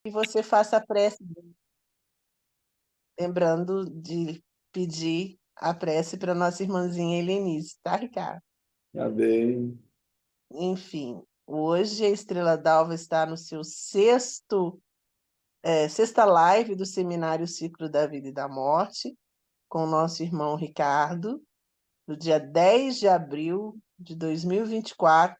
E você faça a prece, lembrando de pedir a prece para nossa irmãzinha Helenice, tá, Ricardo? Tá bem. Enfim, hoje a Estrela d'Alva está no seu sexta live do Seminário Ciclo da Vida e da Morte, com o nosso irmão Ricardo, no dia 10 de abril de 2024.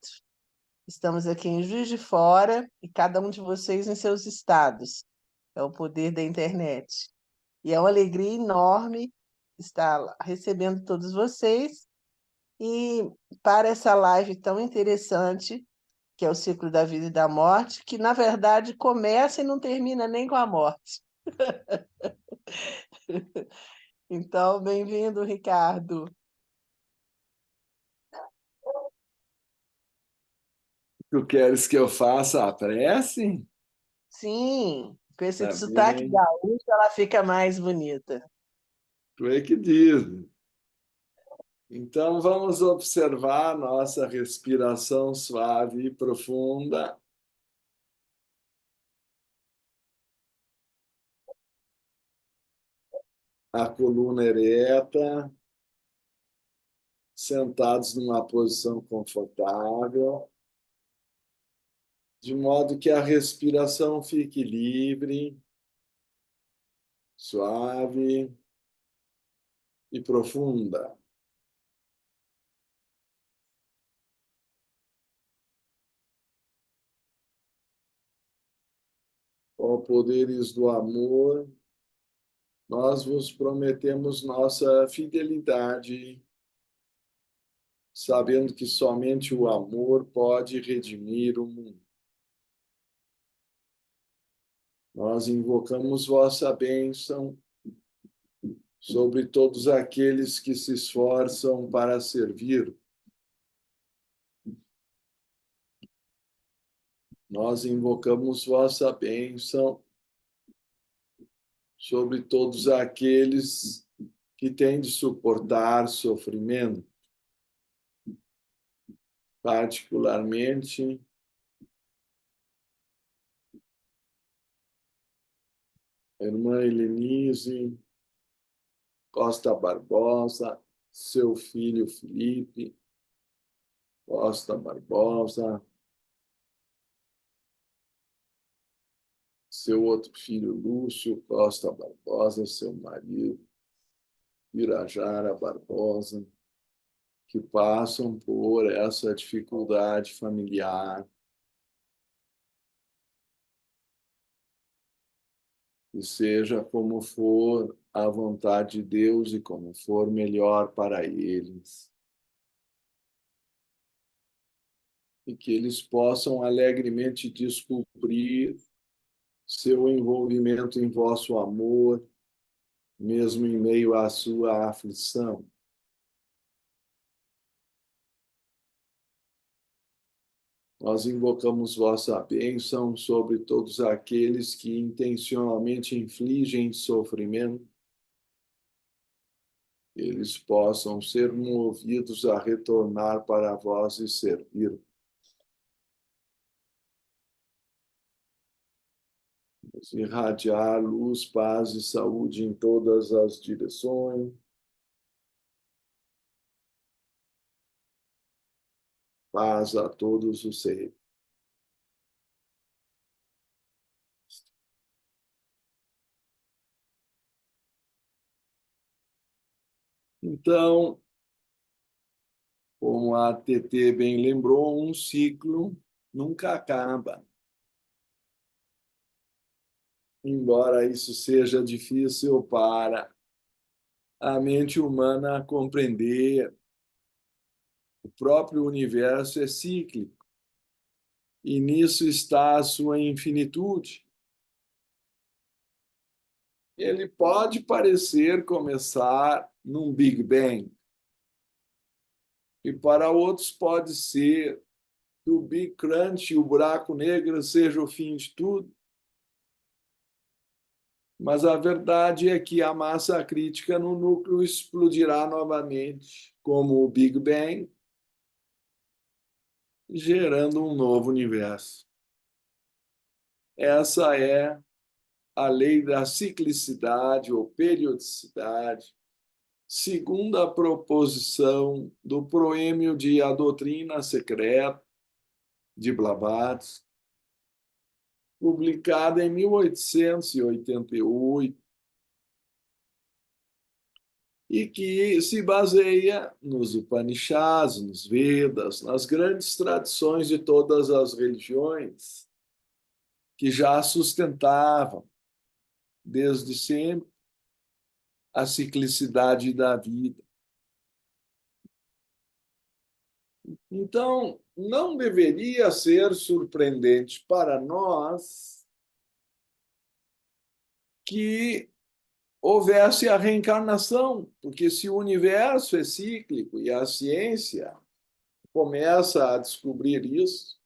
Estamos aqui em Juiz de Fora e cada um de vocês em seus estados. É o poder da internet. E é uma alegria enorme estar recebendo todos vocês e para essa live tão interessante, que é o ciclo da vida e da morte, que na verdade começa e não termina nem com a morte. Então, bem-vindo, Ricardo. Tu queres que eu faça a prece? Sim, com esse Tá sotaque bem. gaúcho, ela fica mais bonita. Tu é que diz. Então, vamos observar nossa respiração suave e profunda. A coluna ereta, sentados numa posição confortável, de modo que a respiração fique livre, suave e profunda. Ó poderes do amor, nós vos prometemos nossa fidelidade, sabendo que somente o amor pode redimir o mundo. Nós invocamos vossa bênção sobre todos aqueles que se esforçam para servir. Nós invocamos vossa bênção sobre todos aqueles que têm de suportar sofrimento, particularmente a irmã Helenise Costa Barbosa, seu filho Felipe Costa Barbosa, seu outro filho Lúcio Costa Barbosa, seu marido Irajara Barbosa, que passam por essa dificuldade familiar, e seja como for a vontade de Deus e como for melhor para eles, e que eles possam alegremente descobrir seu envolvimento em vosso amor, mesmo em meio à sua aflição. Nós invocamos vossa bênção sobre todos aqueles que intencionalmente infligem sofrimento, eles possam ser movidos a retornar para vós e servir. Irradiar luz, paz e saúde em todas as direções. Paz a todos os seres. Então, como a TT bem lembrou, um ciclo nunca acaba. Embora isso seja difícil para a mente humana compreender, o próprio universo é cíclico e nisso está a sua infinitude. Ele pode parecer começar num Big Bang, e para outros pode ser que o Big Crunch, o buraco negro, seja o fim de tudo. Mas a verdade é que a massa crítica no núcleo explodirá novamente, como o Big Bang, gerando um novo universo. Essa é a lei da ciclicidade ou periodicidade, segundo a proposição do proêmio de A Doutrina Secreta de Blavatsky, publicada em 1888, e que se baseia nos Upanishads, nos Vedas, nas grandes tradições de todas as religiões, que já sustentavam, desde sempre, a ciclicidade da vida. Então, não deveria ser surpreendente para nós que houvesse a reencarnação, porque se o universo é cíclico e a ciência começa a descobrir isso,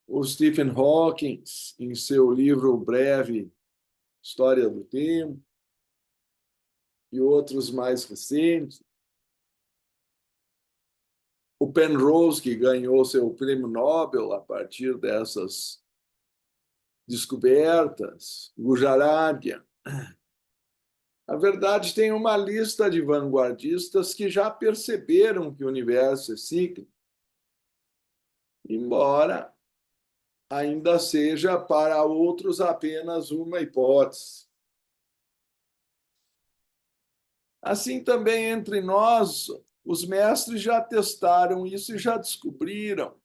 o Stephen Hawking, em seu livro breve História do Tempo, e outros mais recentes, o Penrose, que ganhou seu prêmio Nobel a partir dessas descobertas, Gujarat. Na verdade, tem uma lista de vanguardistas que já perceberam que o universo é cíclico, embora ainda seja para outros apenas uma hipótese. Assim também entre nós, os mestres já testaram isso e já descobriram,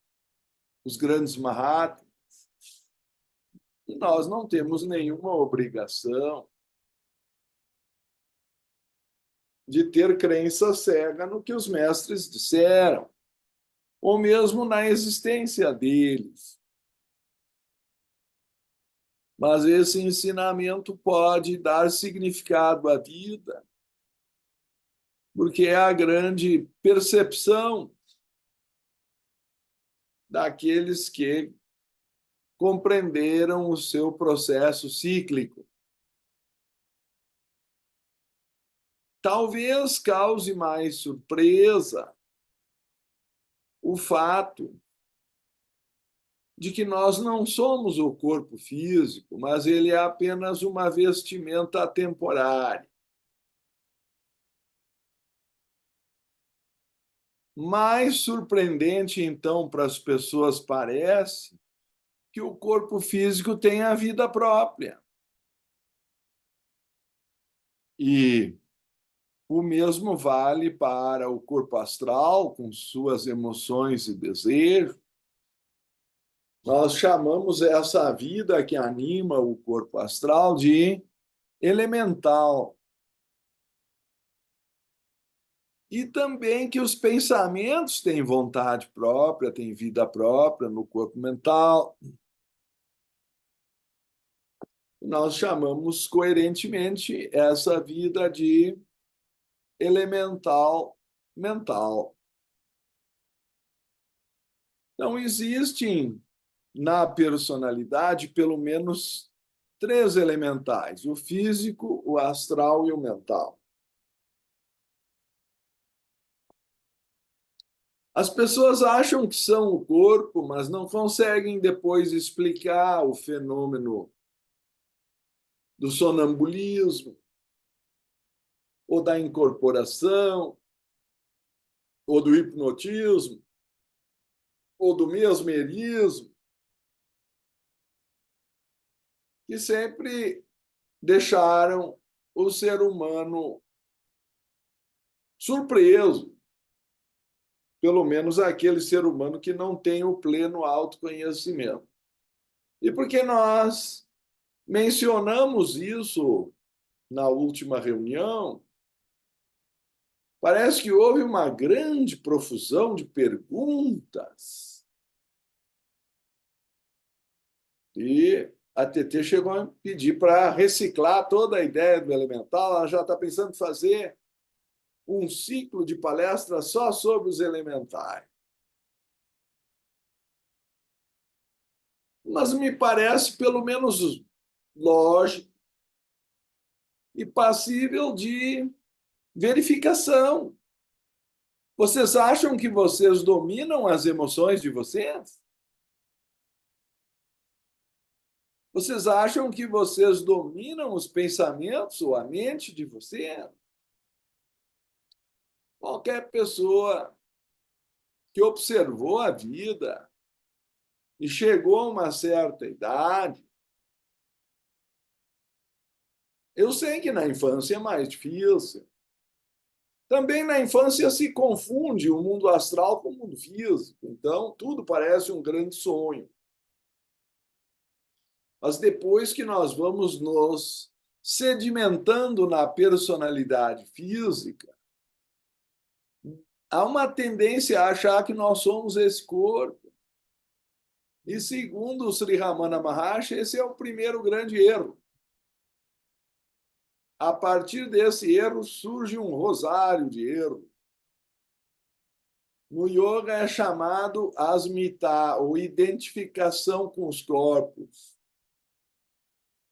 os grandes Mahatmas. E nós não temos nenhuma obrigação de ter crença cega no que os mestres disseram, ou mesmo na existência deles. Mas esse ensinamento pode dar significado à vida, porque é a grande percepção daqueles que compreenderam o seu processo cíclico. Talvez cause mais surpresa o fato de que nós não somos o corpo físico, mas ele é apenas uma vestimenta temporária. Mais surpreendente, então, para as pessoas parece que o corpo físico tem a vida própria. E o mesmo vale para o corpo astral, com suas emoções e desejos. Nós chamamos essa vida que anima o corpo astral de elemental. E também que os pensamentos têm vontade própria, têm vida própria no corpo mental. Nós chamamos coerentemente essa vida de elemental mental. Então, existem na personalidade pelo menos três elementais: o físico, o astral e o mental. As pessoas acham que são o corpo, mas não conseguem depois explicar o fenômeno do sonambulismo, ou da incorporação, ou do hipnotismo, ou do mesmerismo, que sempre deixaram o ser humano surpreso, pelo menos aquele ser humano que não tem o pleno autoconhecimento. E porque nós mencionamos isso na última reunião, parece que houve uma grande profusão de perguntas. E a TT chegou a pedir para reciclar toda a ideia do elemental. Ela já está pensando em fazer um ciclo de palestras só sobre os elementais. Mas me parece, pelo menos, lógico e passível de verificação. Vocês acham que vocês dominam as emoções de vocês? Vocês acham que vocês dominam os pensamentos ou a mente de vocês? Qualquer pessoa que observou a vida e chegou a uma certa idade, eu sei que na infância é mais difícil. Também na infância se confunde o mundo astral com o mundo físico, então tudo parece um grande sonho. Mas depois que nós vamos nos sedimentando na personalidade física, há uma tendência a achar que nós somos esse corpo. E segundo o Sri Ramana Maharshi, esse é o primeiro grande erro. A partir desse erro surge um rosário de erros. No yoga é chamado asmita, ou identificação com os corpos.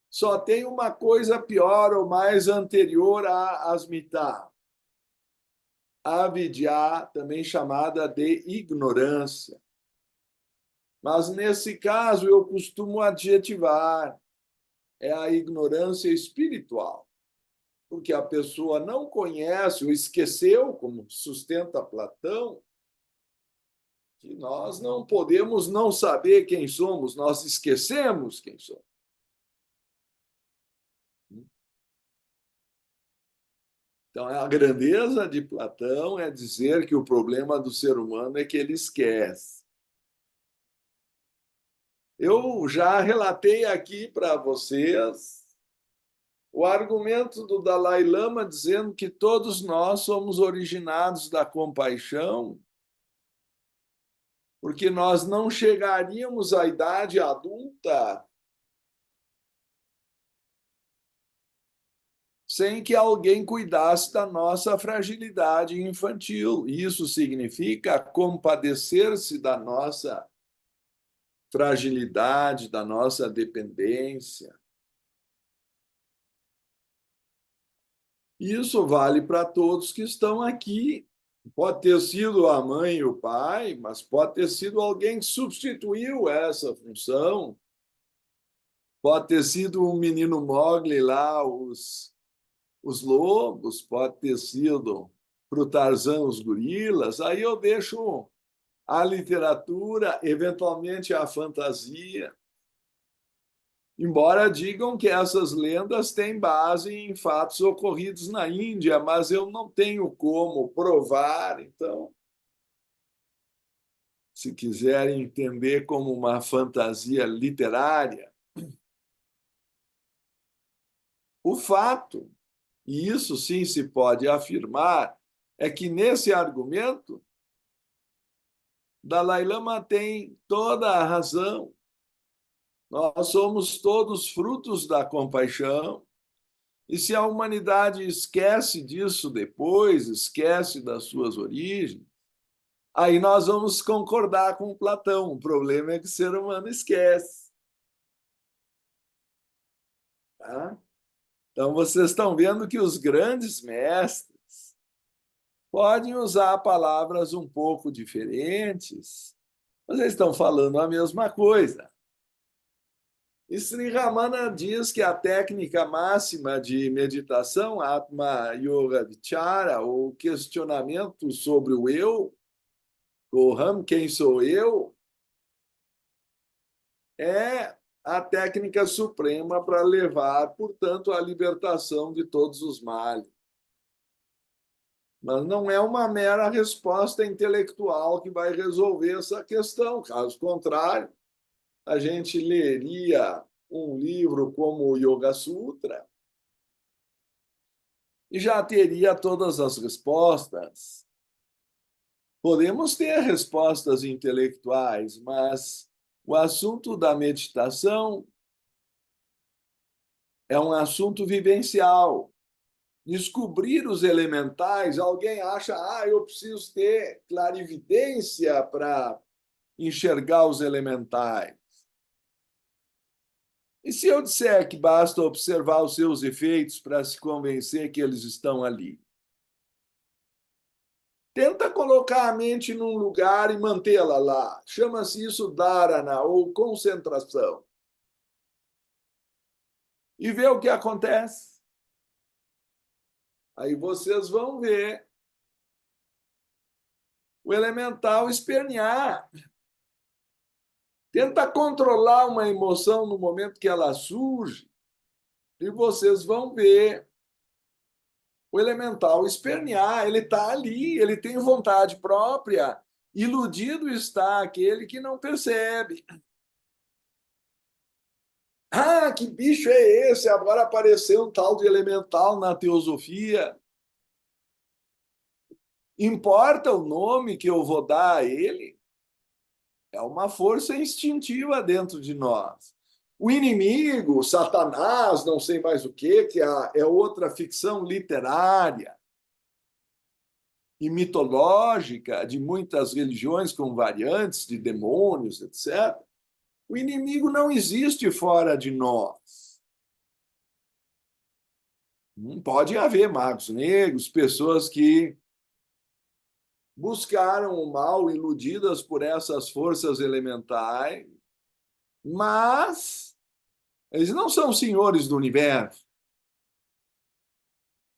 Só tem uma coisa pior ou mais anterior a asmita. Avidya, também chamada de ignorância. Mas, nesse caso, eu costumo adjetivar, é a ignorância espiritual, porque a pessoa não conhece ou esqueceu, como sustenta Platão, que nós não podemos não saber quem somos, nós esquecemos quem somos. Então, a grandeza de Platão é dizer que o problema do ser humano é que ele esquece. Eu já relatei aqui para vocês o argumento do Dalai Lama dizendo que todos nós somos originados da compaixão, porque nós não chegaríamos à idade adulta sem que alguém cuidasse da nossa fragilidade infantil. Isso significa compadecer-se da nossa fragilidade, da nossa dependência. Isso vale para todos que estão aqui. Pode ter sido a mãe e o pai, mas pode ter sido alguém que substituiu essa função. Pode ter sido um menino Mogli lá, os lobos, pode ter sido para o Tarzan os gorilas. Aí eu deixo a literatura, eventualmente a fantasia, embora digam que essas lendas têm base em fatos ocorridos na Índia, mas eu não tenho como provar, então, se quiserem entender como uma fantasia literária, o fato, e isso sim se pode afirmar, é que nesse argumento, Dalai Lama tem toda a razão. Nós somos todos frutos da compaixão. E se a humanidade esquece disso depois, esquece das suas origens, aí nós vamos concordar com Platão. O problema é que o ser humano esquece. Tá? Então, vocês estão vendo que os grandes mestres podem usar palavras um pouco diferentes, mas eles estão falando a mesma coisa. E Sri Ramana diz que a técnica máxima de meditação, Atma Yoga Vichara, ou questionamento sobre o eu, o Ram, quem sou eu, é a técnica suprema para levar, portanto, à libertação de todos os males. Mas não é uma mera resposta intelectual que vai resolver essa questão. Caso contrário, a gente leria um livro como o Yoga Sutra e já teria todas as respostas. Podemos ter respostas intelectuais, mas o assunto da meditação é um assunto vivencial. Descobrir os elementais, alguém acha, eu preciso ter clarividência para enxergar os elementais. E se eu disser que basta observar os seus efeitos para se convencer que eles estão ali? Tenta colocar a mente num lugar e mantê-la lá. Chama-se isso dharana, ou concentração. e vê o que acontece. Aí vocês vão ver o elemental espernear. Tenta controlar uma emoção no momento que ela surge, e vocês vão ver o elemental espernear. Ele está ali, ele tem vontade própria. Iludido está aquele que não percebe. Ah, que bicho é esse? Agora apareceu um tal de elemental na teosofia. Importa o nome que eu vou dar a ele? É uma força instintiva dentro de nós. O inimigo, Satanás, não sei mais o que é outra ficção literária e mitológica de muitas religiões com variantes de demônios, etc. O inimigo não existe fora de nós. Não pode haver magos negros, pessoas que buscaram o mal iludidas por essas forças elementais, mas eles não são senhores do universo,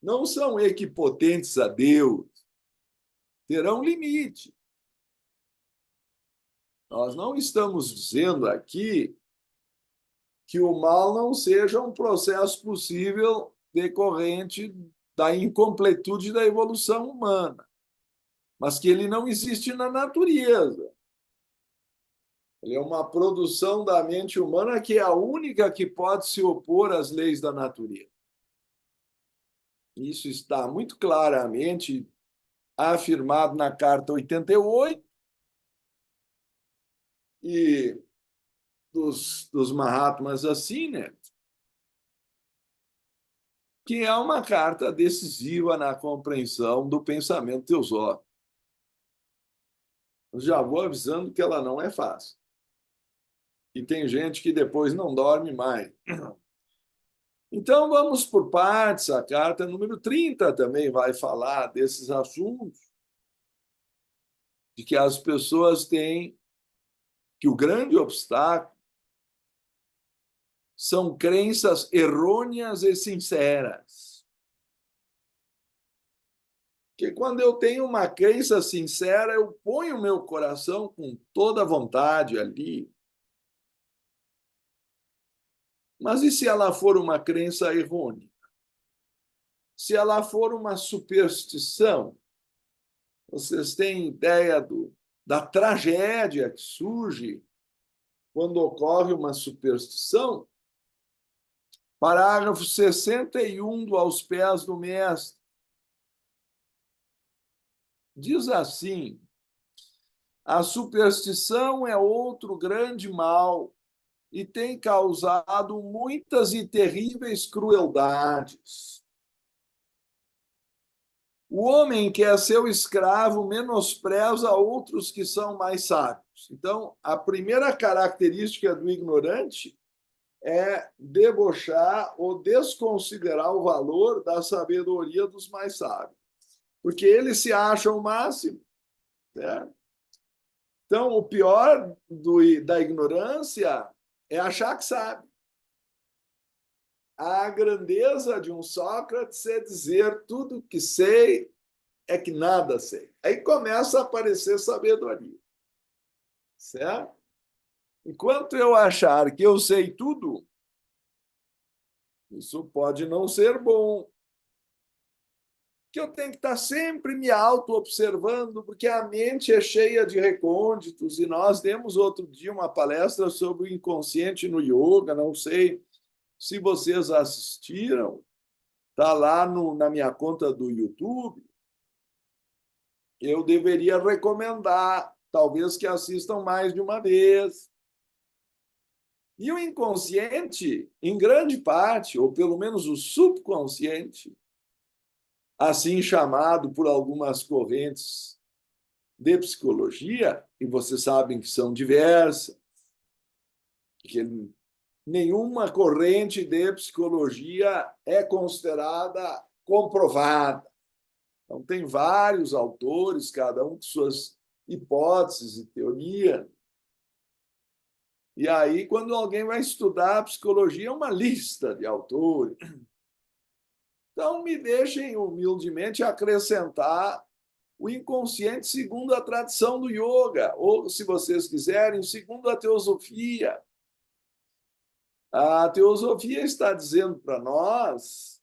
não são equipotentes a Deus, terão limite. Nós não estamos dizendo aqui que o mal não seja um processo possível decorrente da incompletude da evolução humana, mas que ele não existe na natureza. Ele é uma produção da mente humana que é a única que pode se opor às leis da natureza. Isso está muito claramente afirmado na Carta 88 e dos Mahatmas assim, né? Que é uma carta decisiva na compreensão do pensamento teosófico. Eu já vou avisando que ela não é fácil. E tem gente que depois não dorme mais. Então, vamos por partes. A carta número 30 também vai falar desses assuntos, de que as pessoas têm que o grande obstáculo são crenças errôneas e sinceras. Porque quando eu tenho uma crença sincera, eu ponho o meu coração com toda a vontade ali. Mas e se ela for uma crença errônea? Se ela for uma superstição? Vocês têm ideia da tragédia que surge quando ocorre uma superstição? Parágrafo 61 do Aos Pés do Mestre. Diz assim: a superstição é outro grande mal e tem causado muitas e terríveis crueldades. O homem que é seu escravo menospreza outros que são mais sábios. Então, a primeira característica do ignorante é debochar ou desconsiderar o valor da sabedoria dos mais sábios, porque eles se acham o máximo. Certo? Então, o pior da ignorância é achar que sabe. A grandeza de um Sócrates é dizer tudo que sei é que nada sei. Aí começa a aparecer sabedoria. Certo? Enquanto eu achar que eu sei tudo, isso pode não ser bom. Que eu tenho que estar sempre me auto-observando, porque a mente é cheia de recônditos, e nós demos outro dia uma palestra sobre o inconsciente no yoga, não sei se vocês assistiram, está lá na minha conta do YouTube. Eu deveria recomendar, talvez que assistam mais de uma vez. E o inconsciente, em grande parte, ou pelo menos o subconsciente, assim chamado por algumas correntes de psicologia, e vocês sabem que são diversas, que nenhuma corrente de psicologia é considerada comprovada. Então, tem vários autores, cada um com suas hipóteses e teoria. E aí, quando alguém vai estudar psicologia, é uma lista de autores. Então, me deixem humildemente acrescentar o inconsciente segundo a tradição do yoga, ou, se vocês quiserem, segundo a teosofia. A teosofia está dizendo para nós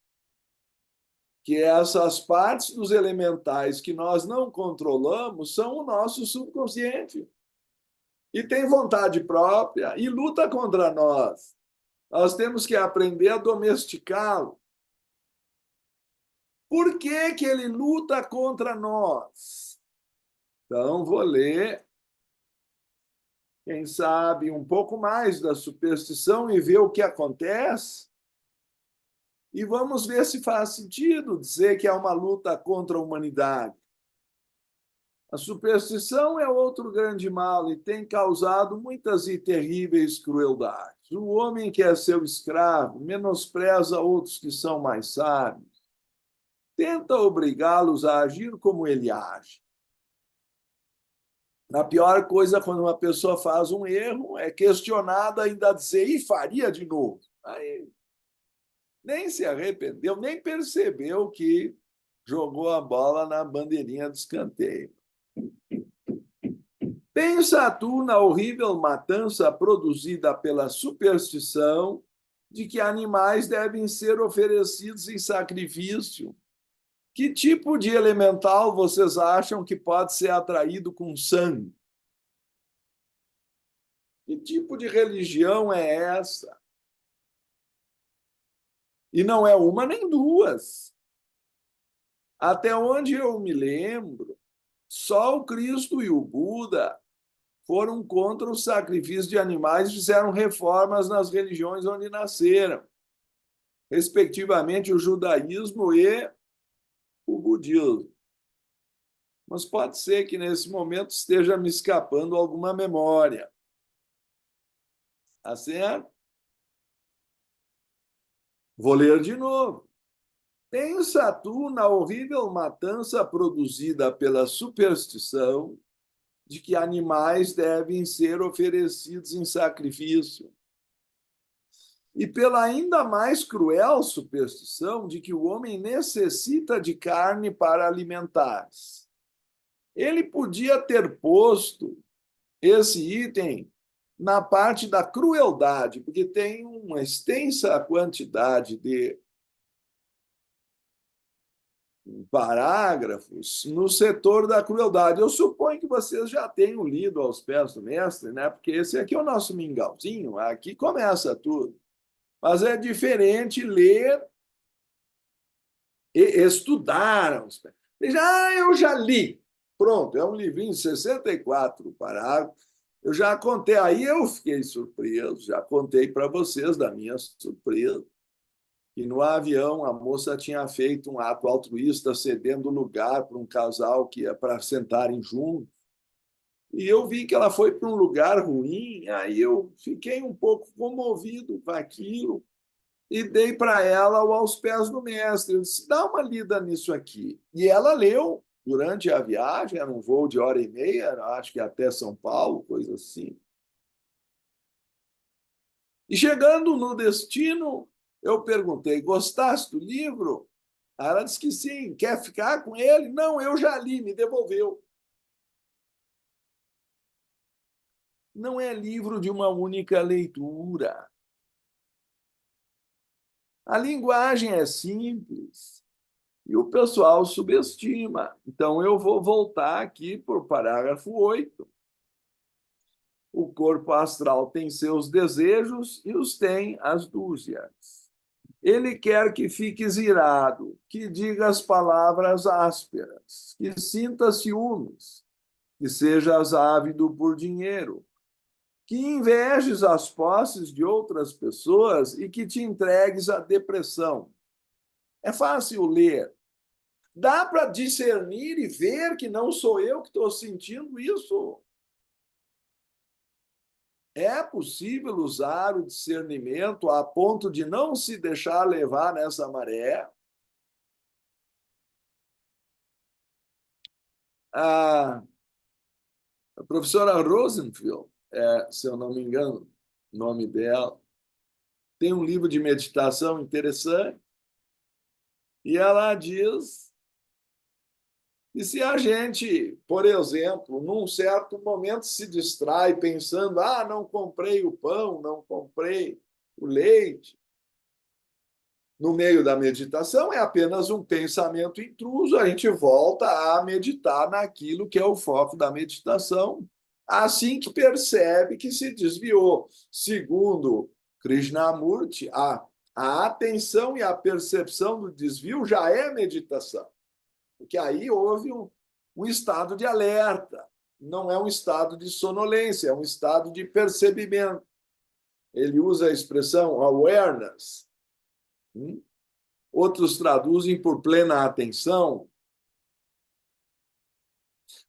que essas partes dos elementais que nós não controlamos são o nosso subconsciente. E tem vontade própria e luta contra nós. Nós temos que aprender a domesticá-lo. Por que que ele luta contra nós? Então, vou ler, quem sabe, um pouco mais da superstição e ver o que acontece. E vamos ver se faz sentido dizer que é uma luta contra a humanidade. A superstição é outro grande mal e tem causado muitas e terríveis crueldades. O homem que é seu escravo menospreza outros que são mais sábios, tenta obrigá-los a agir como ele age. A pior coisa quando uma pessoa faz um erro é questionada ainda dizer, e faria de novo. Aí nem se arrependeu, nem percebeu que jogou a bola na bandeirinha de escanteio. Pensa tu na horrível matança produzida pela superstição de que animais devem ser oferecidos em sacrifício. Que tipo de elemental vocês acham que pode ser atraído com sangue? Que tipo de religião é essa? E não é uma nem duas. Até onde eu me lembro, só o Cristo e o Buda foram contra o sacrifício de animais e fizeram reformas nas religiões onde nasceram, respectivamente o judaísmo e o budismo. Mas pode ser que nesse momento esteja me escapando alguma memória. Tá certo? Vou ler de novo. Pensa tu na horrível matança produzida pela superstição de que animais devem ser oferecidos em sacrifício. E pela ainda mais cruel superstição de que o homem necessita de carne para alimentar-se. Ele podia ter posto esse item na parte da crueldade, porque tem uma extensa quantidade de parágrafos no setor da crueldade. Eu suponho que vocês já tenham lido Aos Pés do Mestre, né? Porque esse aqui é o nosso mingauzinho, aqui começa tudo. Mas é diferente ler e estudar Aos Pés. Eu já li. Pronto, é um livrinho de 64 parágrafos. Eu já contei, aí eu fiquei surpreso, já contei para vocês da minha surpresa, que no avião a moça tinha feito um ato altruísta, cedendo lugar para um casal que ia para sentarem juntos. E eu vi que ela foi para um lugar ruim, aí eu fiquei um pouco comovido com aquilo e dei para ela o Aos Pés do Mestre. Eu disse, dá uma lida nisso aqui. E ela leu durante a viagem, era um voo de 1h30, acho que até São Paulo, coisa assim. E chegando no destino, eu perguntei, gostaste do livro? Ela disse que sim. Quer ficar com ele? Não, eu já li, me devolveu. Não é livro de uma única leitura. A linguagem é simples e o pessoal subestima. Então, eu vou voltar aqui para o parágrafo 8. O corpo astral tem seus desejos e os tem as dúzias. Ele quer que fiques irado, que digas palavras ásperas, que sintas ciúmes, que sejas ávido por dinheiro, que invejes as posses de outras pessoas e que te entregues à depressão. É fácil ler. Dá para discernir e ver que não sou eu que estou sentindo isso. É possível usar o discernimento a ponto de não se deixar levar nessa maré? A professora Rosenfield, se eu não me engano, o nome dela. Tem um livro de meditação interessante, e ela diz que se a gente, por exemplo, num certo momento se distrai pensando, não comprei o pão, não comprei o leite, no meio da meditação é apenas um pensamento intruso, a gente volta a meditar naquilo que é o foco da meditação, assim que percebe que se desviou. Segundo Krishnamurti, a atenção e a percepção do desvio já é meditação, porque aí houve um estado de alerta, não é um estado de sonolência, é um estado de percebimento. Ele usa a expressão awareness, outros traduzem por plena atenção.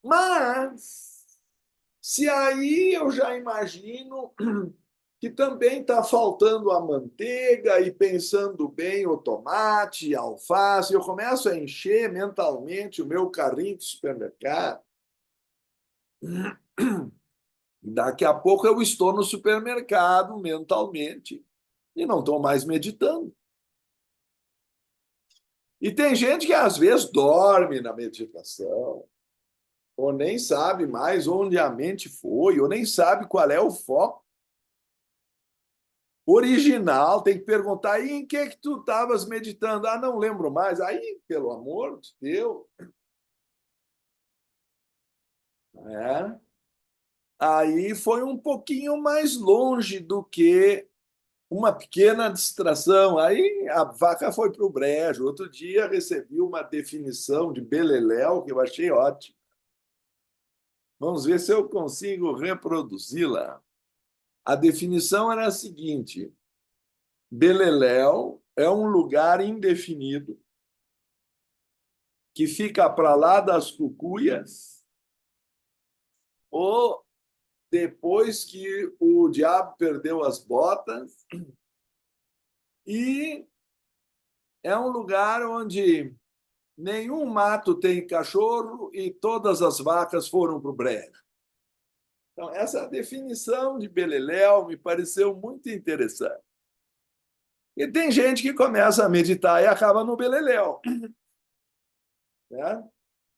Mas, se aí eu já imagino que também está faltando a manteiga e pensando bem o tomate, a alface, eu começo a encher mentalmente o meu carrinho de supermercado. Daqui a pouco eu estou no supermercado mentalmente e não estou mais meditando. E tem gente que às vezes dorme na meditação, ou nem sabe mais onde a mente foi, ou nem sabe qual é o foco original. Tem que perguntar, aí em que tu estavas meditando? Não lembro mais. Aí, pelo amor de Deus. É. Aí foi um pouquinho mais longe do que uma pequena distração. Aí a vaca foi para o brejo. Outro dia recebi uma definição de Beleléu que eu achei ótima. Vamos ver se eu consigo reproduzi-la. A definição era a seguinte: Beleléu é um lugar indefinido que fica para lá das cucuias ou depois que o diabo perdeu as botas, e é um lugar onde nenhum mato tem cachorro e todas as vacas foram para o brejo. Então, essa definição de Beleléu me pareceu muito interessante. E tem gente que começa a meditar e acaba no Beleléu, né?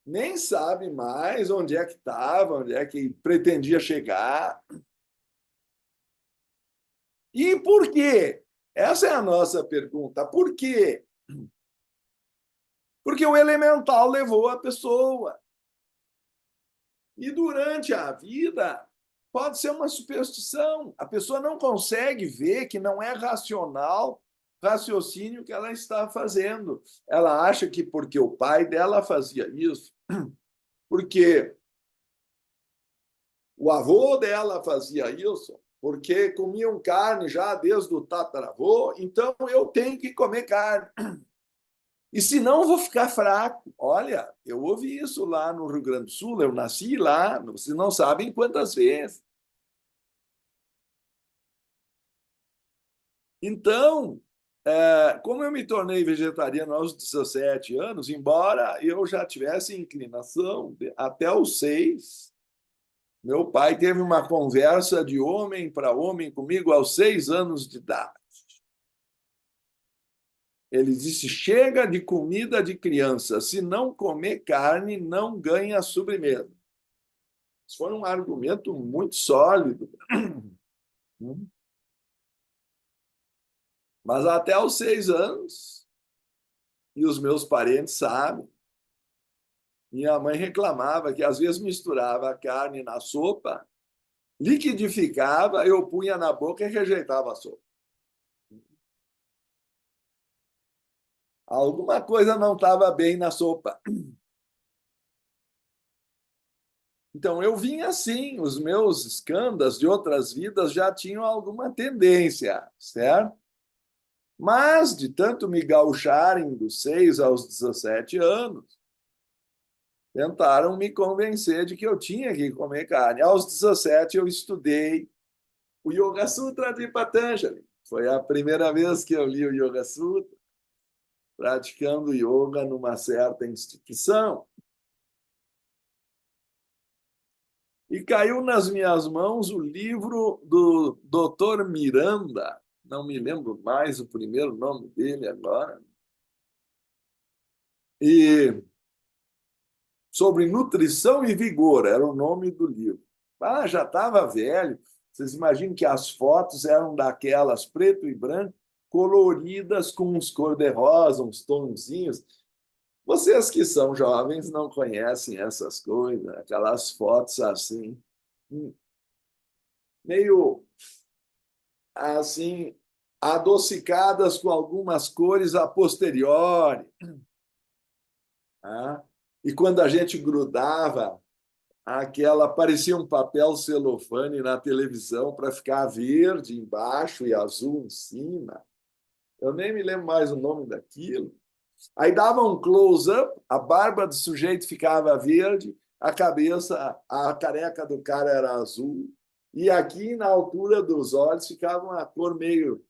Nem sabe mais onde é que estava, onde é que pretendia chegar. E por quê? Essa é a nossa pergunta. Por quê? Porque o elemental levou a pessoa. E durante a vida, pode ser uma superstição. A pessoa não consegue ver que não é racional raciocínio que ela está fazendo. Ela acha que porque o pai dela fazia isso, porque o avô dela fazia isso, porque comiam carne já desde o tataravô, então eu tenho que comer carne. E senão eu vou ficar fraco. Olha, eu ouvi isso lá no Rio Grande do Sul, eu nasci lá, vocês não sabem quantas vezes. Então, como eu me tornei vegetariano aos 17 anos, embora eu já tivesse inclinação até os 6, meu pai teve uma conversa de homem para homem comigo aos 6 anos de idade. Ele disse: chega de comida de criança, se não comer carne, não ganha sobremesa. Isso foi um argumento muito sólido. Mas até os 6 anos, e os meus parentes sabem, minha mãe reclamava que às vezes misturava a carne na sopa, liquidificava, eu punha na boca e rejeitava a sopa. Alguma coisa não estava bem na sopa. Então, eu vim assim, os meus escândalos de outras vidas já tinham alguma tendência, certo? Mas, de tanto me gaucharem dos 6 aos 17 anos, tentaram me convencer de que eu tinha que comer carne. Aos 17, eu estudei o Yoga Sutra de Patanjali. Foi a primeira vez que eu li o Yoga Sutra, praticando yoga numa certa instituição. E caiu nas minhas mãos o livro do Dr. Miranda, não me lembro mais o primeiro nome dele agora, e sobre nutrição e vigor, era o nome do livro. Ah, já estava velho. Vocês imaginam que as fotos eram daquelas preto e branco, coloridas com uns cor-de-rosa, uns tonzinhos. Vocês que são jovens não conhecem essas coisas, aquelas fotos assim, meio assim, adocicadas com algumas cores a posteriori. Tá? E quando a gente grudava aquela, parecia um papel celofane na televisão para ficar verde embaixo e azul em cima. Eu nem me lembro mais o nome daquilo. Aí dava um close-up, a barba do sujeito ficava verde, a cabeça, a careca do cara era azul, e aqui na altura dos olhos ficava uma cor meio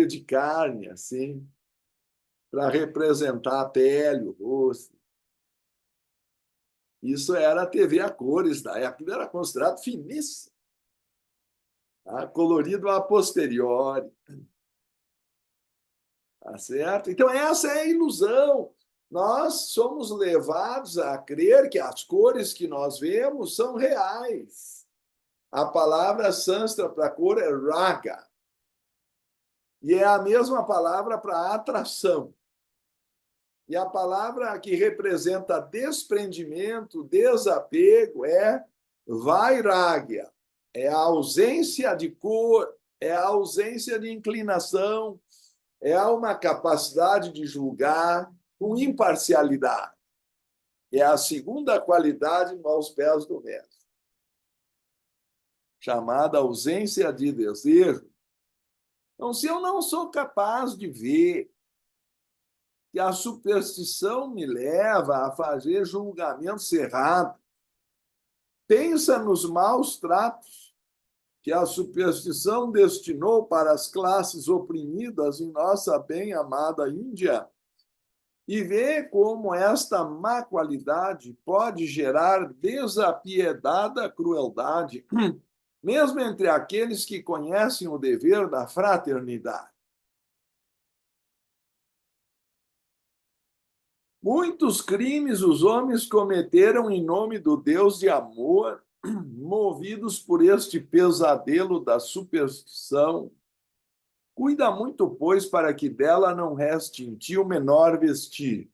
de carne, assim, para representar a pele, o rosto. Isso era a TV a cores da época, era considerado finíssimo, tá? Colorido a posteriori. Tá certo? Então, essa é a ilusão. Nós somos levados a crer que as cores que nós vemos são reais. A palavra sânscrita para cor é raga. E é a mesma palavra para atração. E a palavra que representa desprendimento, desapego, é vairagya. É a ausência de cor, é a ausência de inclinação, é uma capacidade de julgar com imparcialidade. É a segunda qualidade aos pés do mestre, chamada ausência de desejo. Então, se eu não sou capaz de ver que a superstição me leva a fazer julgamentos errados, pensa nos maus tratos que a superstição destinou para as classes oprimidas em nossa bem-amada Índia, e vê como esta má qualidade pode gerar desapiedada crueldade, mesmo entre aqueles que conhecem o dever da fraternidade. Muitos crimes os homens cometeram em nome do Deus de amor, movidos por este pesadelo da superstição. Cuida muito, pois, para que dela não reste em ti o menor vestígio.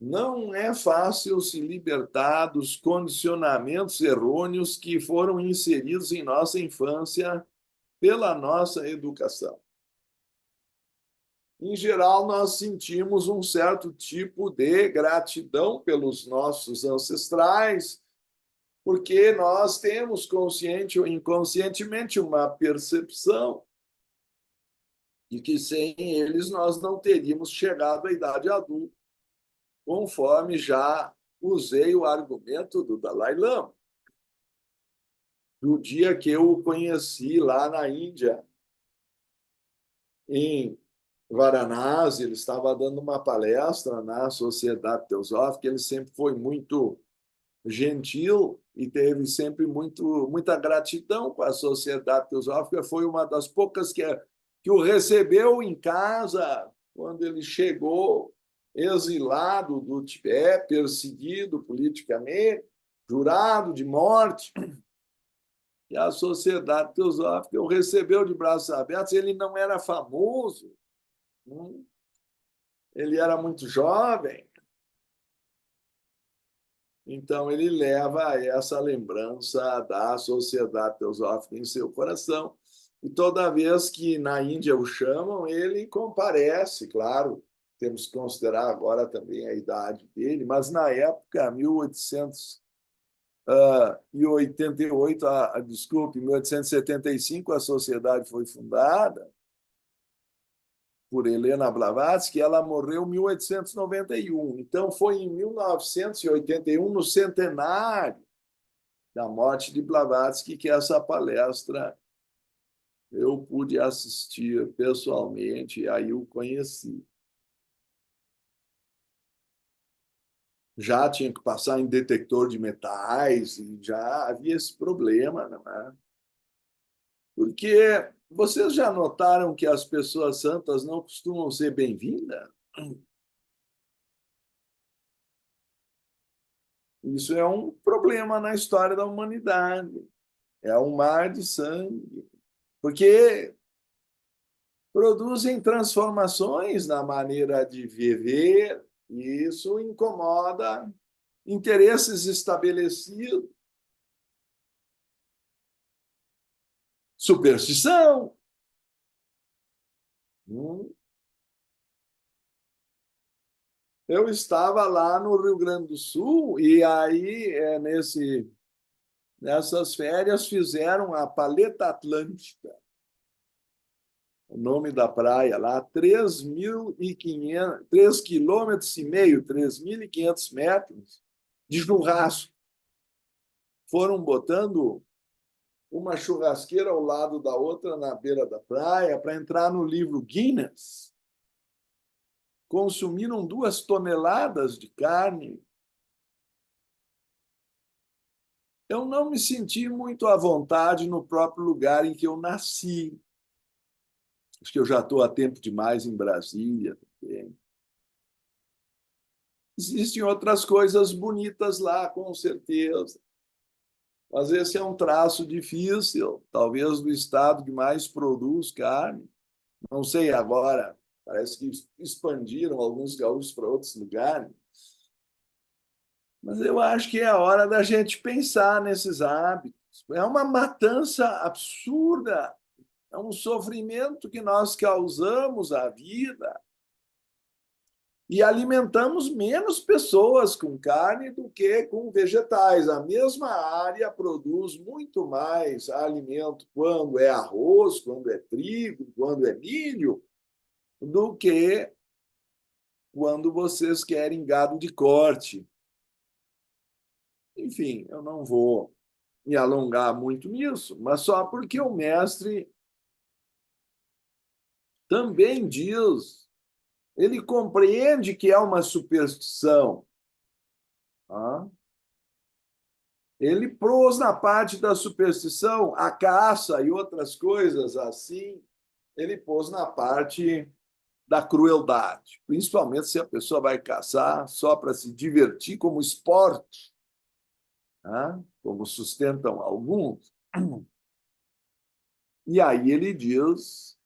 Não é fácil se libertar dos condicionamentos errôneos que foram inseridos em nossa infância pela nossa educação. Em geral, nós sentimos um certo tipo de gratidão pelos nossos ancestrais, porque nós temos consciente ou inconscientemente uma percepção de que sem eles nós não teríamos chegado à idade adulta, conforme já usei o argumento do Dalai Lama, do dia que eu o conheci lá na Índia, em Varanasi. Ele estava dando uma palestra na Sociedade Teosófica. Ele sempre foi muito gentil e teve sempre muita gratidão com a Sociedade Teosófica. Foi uma das poucas que o recebeu em casa quando ele chegou exilado do Tibete, perseguido politicamente, jurado de morte. E a Sociedade Teosófica o recebeu de braços abertos. Ele não era famoso, ele era muito jovem, então ele leva essa lembrança da Sociedade Teosófica em seu coração. E toda vez que na Índia o chamam, ele comparece, claro. Temos que considerar agora também a idade dele, mas na época, 1888, desculpe, 1875, a sociedade foi fundada por Helena Blavatsky. Ela morreu em 1891. Então, foi em 1981, no centenário da morte de Blavatsky, que essa palestra eu pude assistir pessoalmente, e aí o conheci. já tinha que passar em detector de metais, e já havia esse problema, não é? Porque vocês já notaram que as pessoas santas não costumam ser bem-vindas? Isso é um problema na história da humanidade. É um mar de sangue. Porque produzem transformações na maneira de viver, e isso incomoda interesses estabelecidos, superstição. Eu estava lá no Rio Grande do Sul e aí, nessas férias, fizeram a Paleta Atlântica, o nome da praia lá, 3.500, 3,5 km, 3.500 metros de churrasco. Foram botando uma churrasqueira ao lado da outra na beira da praia para entrar no livro Guinness. Consumiram 2 toneladas de carne. Eu não me senti muito à vontade no próprio lugar em que eu nasci. Acho que eu já estou há tempo demais em Brasília também. Existem outras coisas bonitas lá, com certeza. Mas esse é um traço difícil, talvez do estado que mais produz carne. Não sei agora, parece que expandiram alguns gaúchos para outros lugares. Mas eu acho que é a hora da gente pensar nesses hábitos. É uma matança absurda, é um sofrimento que nós causamos à vida e alimentamos menos pessoas com carne do que com vegetais. A mesma área produz muito mais alimento quando é arroz, quando é trigo, quando é milho, do que quando vocês querem gado de corte. Enfim, eu não vou me alongar muito nisso, mas só porque o mestre também diz, ele compreende que é uma superstição. Tá? Ele pôs na parte da superstição a caça e outras coisas assim, ele pôs na parte da crueldade, principalmente se a pessoa vai caçar só para se divertir como esporte, tá? Como sustentam alguns. E aí ele diz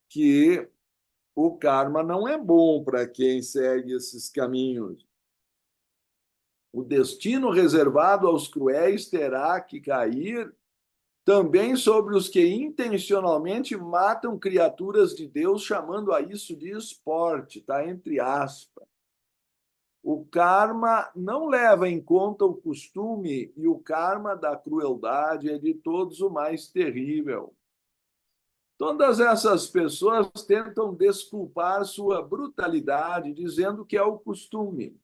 que o karma não é bom para quem segue esses caminhos. O destino reservado aos cruéis terá que cair também sobre os que intencionalmente matam criaturas de Deus, chamando a isso de esporte, tá? Entre aspas. O karma não leva em conta o costume e o karma da crueldade é de todos o mais terrível. Todas essas pessoas tentam desculpar sua brutalidade, dizendo que é o costume.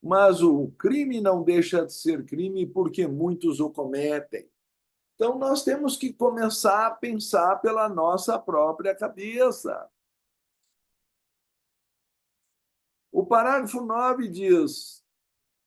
Mas o crime não deixa de ser crime porque muitos o cometem. Então, nós temos que começar a pensar pela nossa própria cabeça. O parágrafo 9 diz: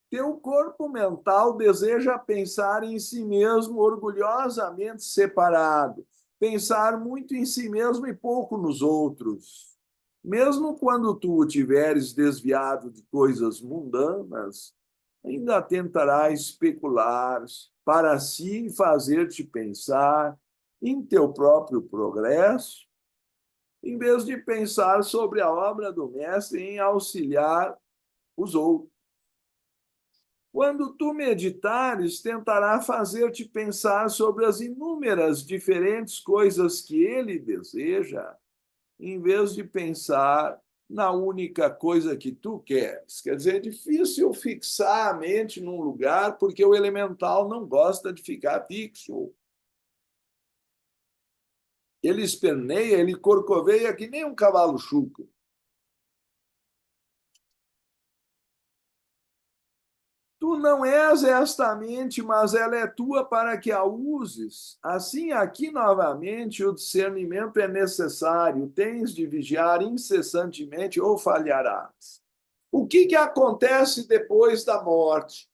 teu corpo mental deseja pensar em si mesmo orgulhosamente separado, pensar muito em si mesmo e pouco nos outros. Mesmo quando tu tiveres desviado de coisas mundanas, ainda tentará especular para si fazer-te pensar em teu próprio progresso, em vez de pensar sobre a obra do mestre em auxiliar os outros. Quando tu meditares, tentará fazer-te pensar sobre as inúmeras diferentes coisas que ele deseja, em vez de pensar na única coisa que tu queres. Quer dizer, é difícil fixar a mente num lugar porque o elemental não gosta de ficar fixo. Ele esperneia, ele corcoveia que nem um cavalo chucro. Tu não és esta mente, mas ela é tua para que a uses. Assim, aqui novamente, o discernimento é necessário. Tens de vigiar incessantemente ou falharás. O que acontece depois da morte?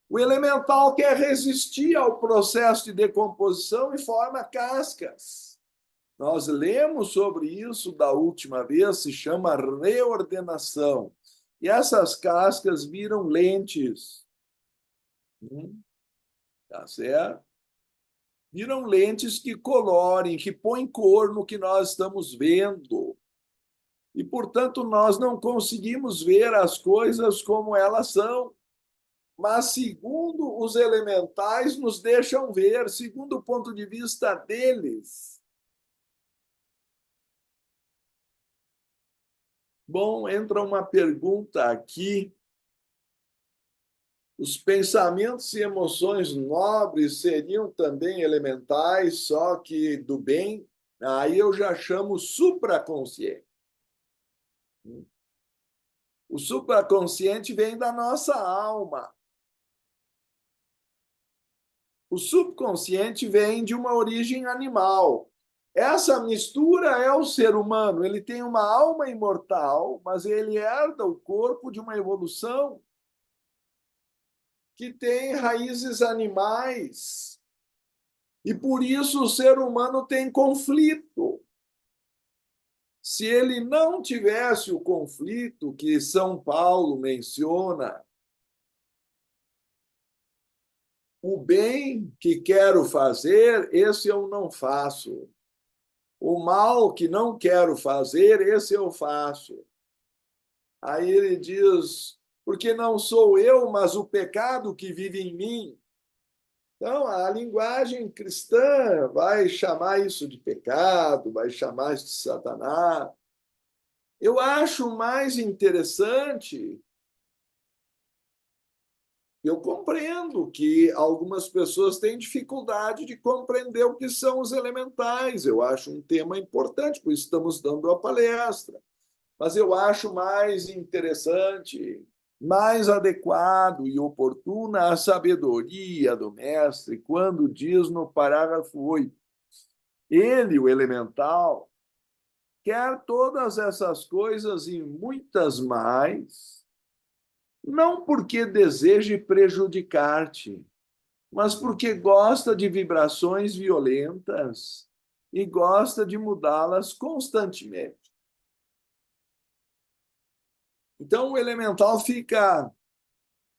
O elemental quer resistir ao processo de decomposição e forma cascas. Nós lemos sobre isso da última vez, se chama reordenação. E essas cascas viram lentes. Tá certo? Viram lentes que colorem, que põem cor no que nós estamos vendo. E, portanto, nós não conseguimos ver as coisas como elas são. Mas, segundo os elementais, nos deixam ver, segundo o ponto de vista deles. Bom, entra uma pergunta aqui. Os pensamentos e emoções nobres seriam também elementais, só que do bem? Aí eu já chamo supraconsciente. O supraconsciente vem da nossa alma. O subconsciente vem de uma origem animal. Essa mistura é o ser humano. Ele tem uma alma imortal, mas ele herda o corpo de uma evolução que tem raízes animais. E por isso o ser humano tem conflito. Se ele não tivesse o conflito que São Paulo menciona, o bem que quero fazer, esse eu não faço. O mal que não quero fazer, esse eu faço. Aí ele diz, porque não sou eu, mas o pecado que vive em mim. Então, a linguagem cristã vai chamar isso de pecado, vai chamar isso de Satanás. Eu acho mais interessante, eu compreendo que algumas pessoas têm dificuldade de compreender o que são os elementais. Eu acho um tema importante, por isso estamos dando a palestra. Mas eu acho mais interessante, mais adequado e oportuna a sabedoria do mestre quando diz no parágrafo 8, ele, o elemental, quer todas essas coisas e muitas mais, não porque deseje prejudicar-te, mas porque gosta de vibrações violentas e gosta de mudá-las constantemente. Então, o elemental fica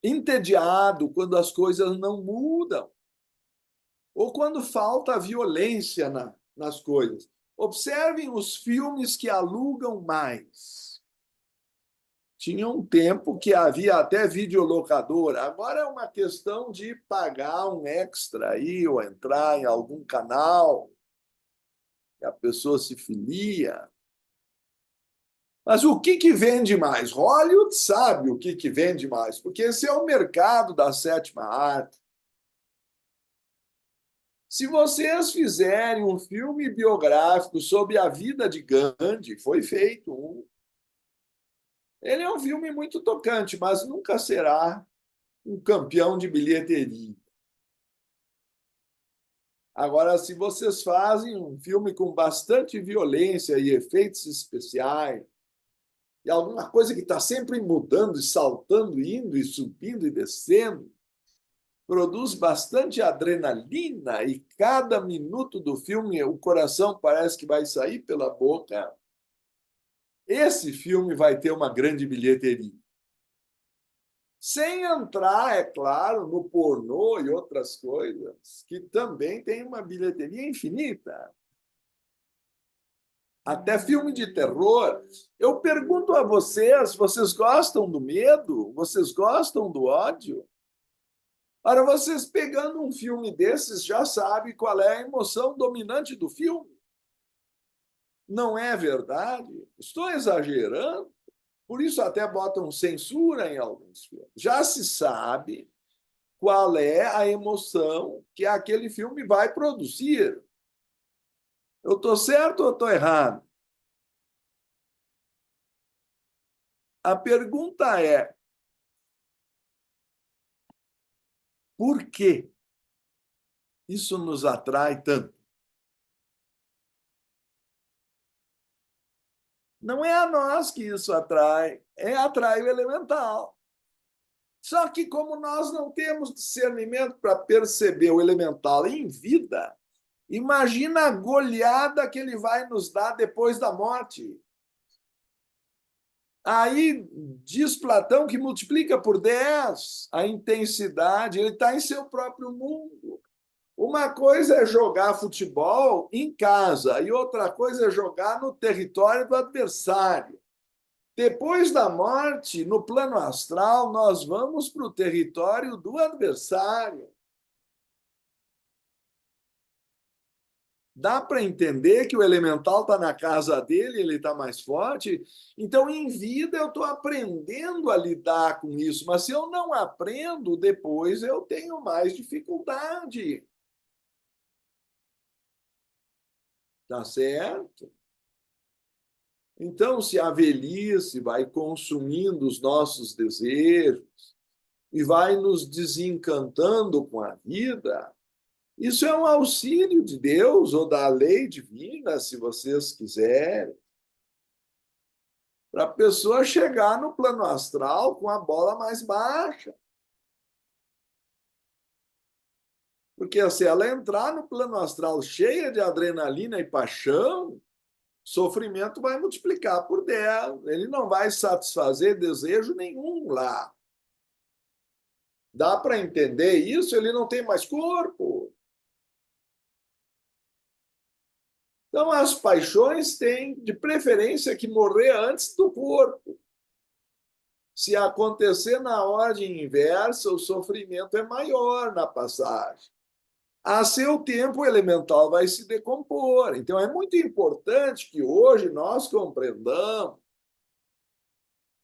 entediado quando as coisas não mudam ou quando falta violência nas coisas. Observem os filmes que alugam mais. Tinha um tempo que havia até videolocadora. Agora é uma questão de pagar um extra aí ou entrar em algum canal e a pessoa se filia. Mas o que vende mais? Hollywood sabe o que vende mais, porque esse é o mercado da sétima arte. Se vocês fizerem um filme biográfico sobre a vida de Gandhi, foi feito um. Ele é um filme muito tocante, mas nunca será um campeão de bilheteria. Agora, se vocês fazem um filme com bastante violência e efeitos especiais, e alguma coisa que está sempre mudando e saltando, indo e subindo e descendo, produz bastante adrenalina e cada minuto do filme o coração parece que vai sair pela boca. Esse filme vai ter uma grande bilheteria. Sem entrar, é claro, no pornô e outras coisas, que também tem uma bilheteria infinita. Até filme de terror. Eu pergunto a vocês, vocês gostam do medo? Vocês gostam do ódio? Para vocês pegando um filme desses, já sabem qual é a emoção dominante do filme. Não é verdade? Estou exagerando. Por isso até botam censura em alguns filmes. Já se sabe qual é a emoção que aquele filme vai produzir. Eu estou certo ou estou errado? A pergunta é: por que isso nos atrai tanto? Não é a nós que isso atrai, atrai o elemental. Só que como nós não temos discernimento para perceber o elemental em vida, imagina a goleada que ele vai nos dar depois da morte. Aí diz Platão que multiplica por 10 a intensidade, ele está em seu próprio mundo. Uma coisa é jogar futebol em casa e outra coisa é jogar no território do adversário. Depois da morte, no plano astral, nós vamos para o território do adversário. Dá para entender que o elemental está na casa dele, ele está mais forte? Então, em vida, eu estou aprendendo a lidar com isso, mas se eu não aprendo, depois eu tenho mais dificuldade. Tá certo? Então, se a velhice vai consumindo os nossos desejos e vai nos desencantando com a vida, isso é um auxílio de Deus ou da lei divina, se vocês quiserem, para a pessoa chegar no plano astral com a bola mais baixa. Porque se ela entrar no plano astral cheia de adrenalina e paixão, sofrimento vai multiplicar por 10. Ele não vai satisfazer desejo nenhum lá. Dá para entender isso? Ele não tem mais corpo. Então, as paixões têm, de preferência, que morrer antes do corpo. Se acontecer na ordem inversa, o sofrimento é maior na passagem. A seu tempo, o elemental vai se decompor. Então, é muito importante que hoje nós compreendamos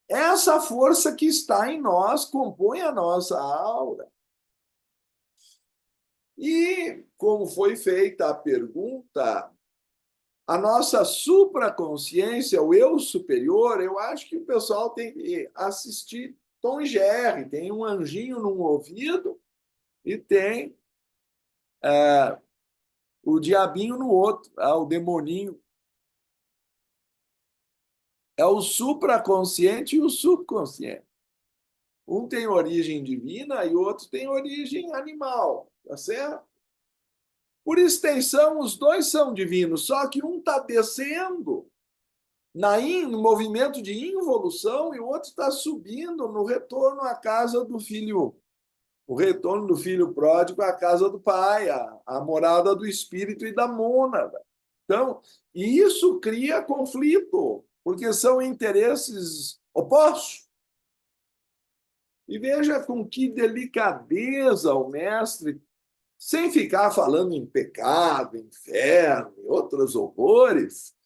essa força que está em nós, compõe a nossa aura. E, como foi feita a pergunta, a nossa supraconsciência, o eu superior, eu acho que o pessoal tem que assistir Tom e Jerry. Tem um anjinho num ouvido e tem o diabinho no outro, o demoninho. É o supraconsciente e o subconsciente. Um tem origem divina e o outro tem origem animal, tá certo? Por extensão, os dois são divinos, só que um está descendo no movimento de involução e o outro está subindo no retorno à casa do filho, o retorno do filho pródigo à casa do pai, a morada do espírito e da mônada. Então, e isso cria conflito, porque são interesses opostos. E veja com que delicadeza o mestre, sem ficar falando em pecado, inferno e outros horrores,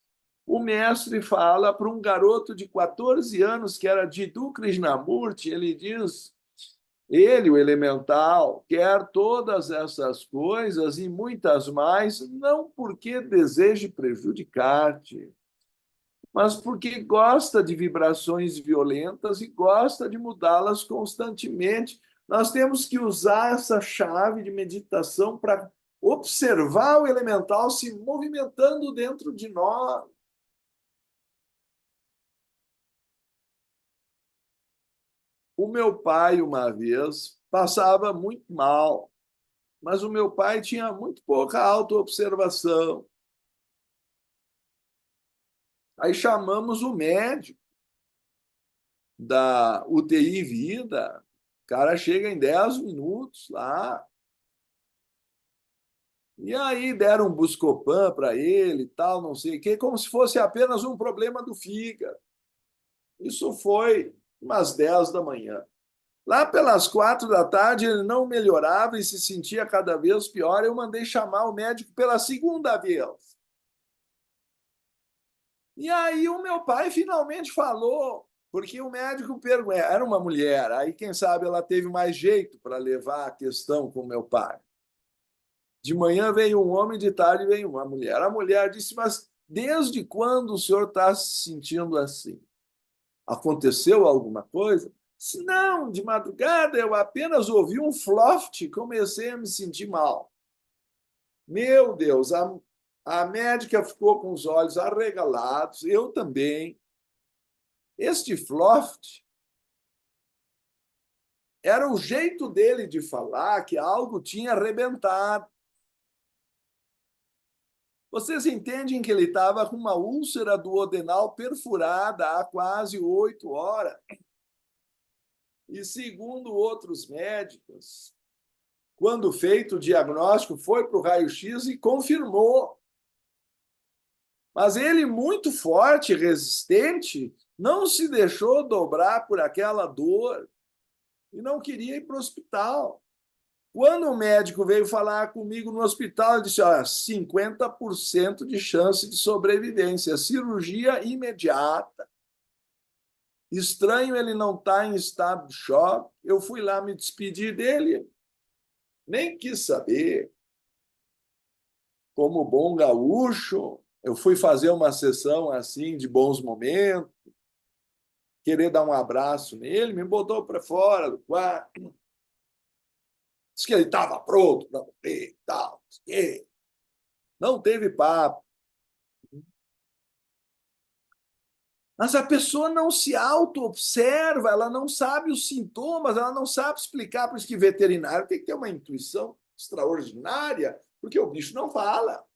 o mestre fala para um garoto de 14 anos, que era Jiddu Krishnamurti, ele diz, ele, o elemental, quer todas essas coisas e muitas mais, não porque deseje prejudicar-te, mas porque gosta de vibrações violentas e gosta de mudá-las constantemente. Nós temos que usar essa chave de meditação para observar o elemental se movimentando dentro de nós. O meu pai, uma vez, passava muito mal, mas o meu pai tinha muito pouca autoobservação. Aí chamamos o médico da UTI Vida, o cara chega em 10 minutos lá, e aí deram um Buscopan para ele, tal, não sei o quê, como se fosse apenas um problema do fígado. Isso foi umas 10 da manhã. Lá pelas 4 da tarde ele não melhorava e se sentia cada vez pior. Eu mandei chamar o médico pela segunda vez. E aí o meu pai finalmente falou, porque o médico perguntou, era uma mulher, aí quem sabe ela teve mais jeito para levar a questão com o meu pai. De manhã veio um homem, de tarde veio uma mulher. A mulher disse, mas desde quando o senhor está se sentindo assim? Aconteceu alguma coisa? Se não, de madrugada eu apenas ouvi um floft e comecei a me sentir mal. Meu Deus, A médica ficou com os olhos arregalados, eu também. Este Floft era o jeito dele de falar que algo tinha arrebentado. Vocês entendem que ele estava com uma úlcera duodenal perfurada há quase 8 horas. E, segundo outros médicos, quando feito o diagnóstico, foi para o raio-x e confirmou. Mas ele, muito forte, resistente, não se deixou dobrar por aquela dor e não queria ir para o hospital. Quando o médico veio falar comigo no hospital, ele disse: 50% de chance de sobrevivência, cirurgia imediata. Estranho ele não estar em estado de choque. Eu fui lá me despedir dele, nem quis saber. Como bom gaúcho, eu fui fazer uma sessão assim de bons momentos, querer dar um abraço nele, me botou para fora do quarto. Disse que ele estava pronto para morrer e tal. Não teve papo. Mas a pessoa não se auto-observa, ela não sabe os sintomas, ela não sabe explicar. Por isso que veterinário tem que ter uma intuição extraordinária, porque o bicho não fala.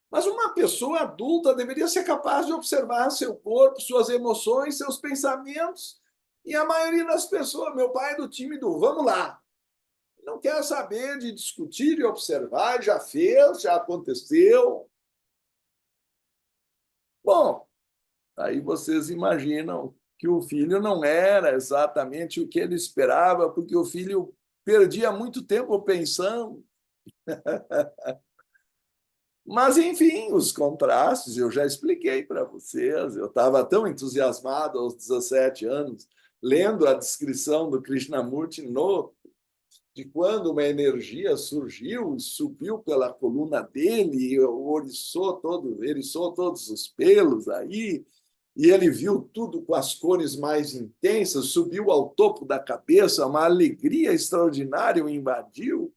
Mas uma pessoa adulta deveria ser capaz de observar seu corpo, suas emoções, seus pensamentos. E a maioria das pessoas, meu pai é do time do vamos lá, não quer saber de discutir e observar, já fez, já aconteceu. Bom, aí vocês imaginam que o filho não era exatamente o que ele esperava, porque o filho perdia muito tempo pensando. Mas, enfim, os contrastes, eu já expliquei para vocês. Eu estava tão entusiasmado aos 17 anos, lendo a descrição do Krishnamurti de quando uma energia surgiu e subiu pela coluna dele, eriçou todos os pelos aí, e ele viu tudo com as cores mais intensas, subiu ao topo da cabeça, uma alegria extraordinária o invadiu.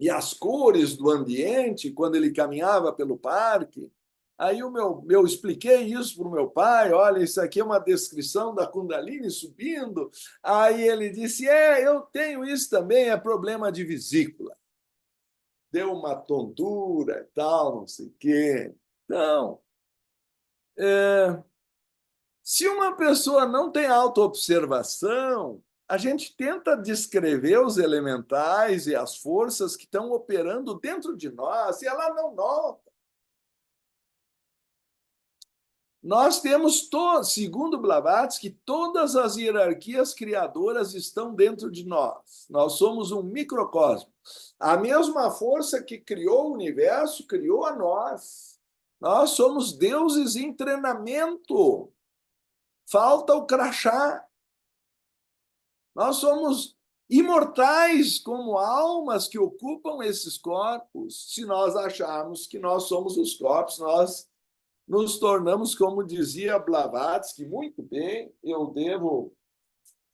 E as cores do ambiente, quando ele caminhava pelo parque. Aí eu expliquei isso para o meu pai, olha, isso aqui é uma descrição da Kundalini subindo. Aí ele disse, eu tenho isso também, é problema de vesícula. Deu uma tontura e tal, não sei o quê. Então, se uma pessoa não tem autoobservação, a gente tenta descrever os elementais e as forças que estão operando dentro de nós e ela não nota. Nós temos, segundo Blavatsky, todas as hierarquias criadoras estão dentro de nós. Nós somos um microcosmo. A mesma força que criou o universo criou a nós. Nós somos deuses em treinamento. Falta o crachá. Nós somos imortais como almas que ocupam esses corpos. Se nós acharmos que nós somos os corpos, nós nos tornamos, como dizia Blavatsky, muito bem, eu devo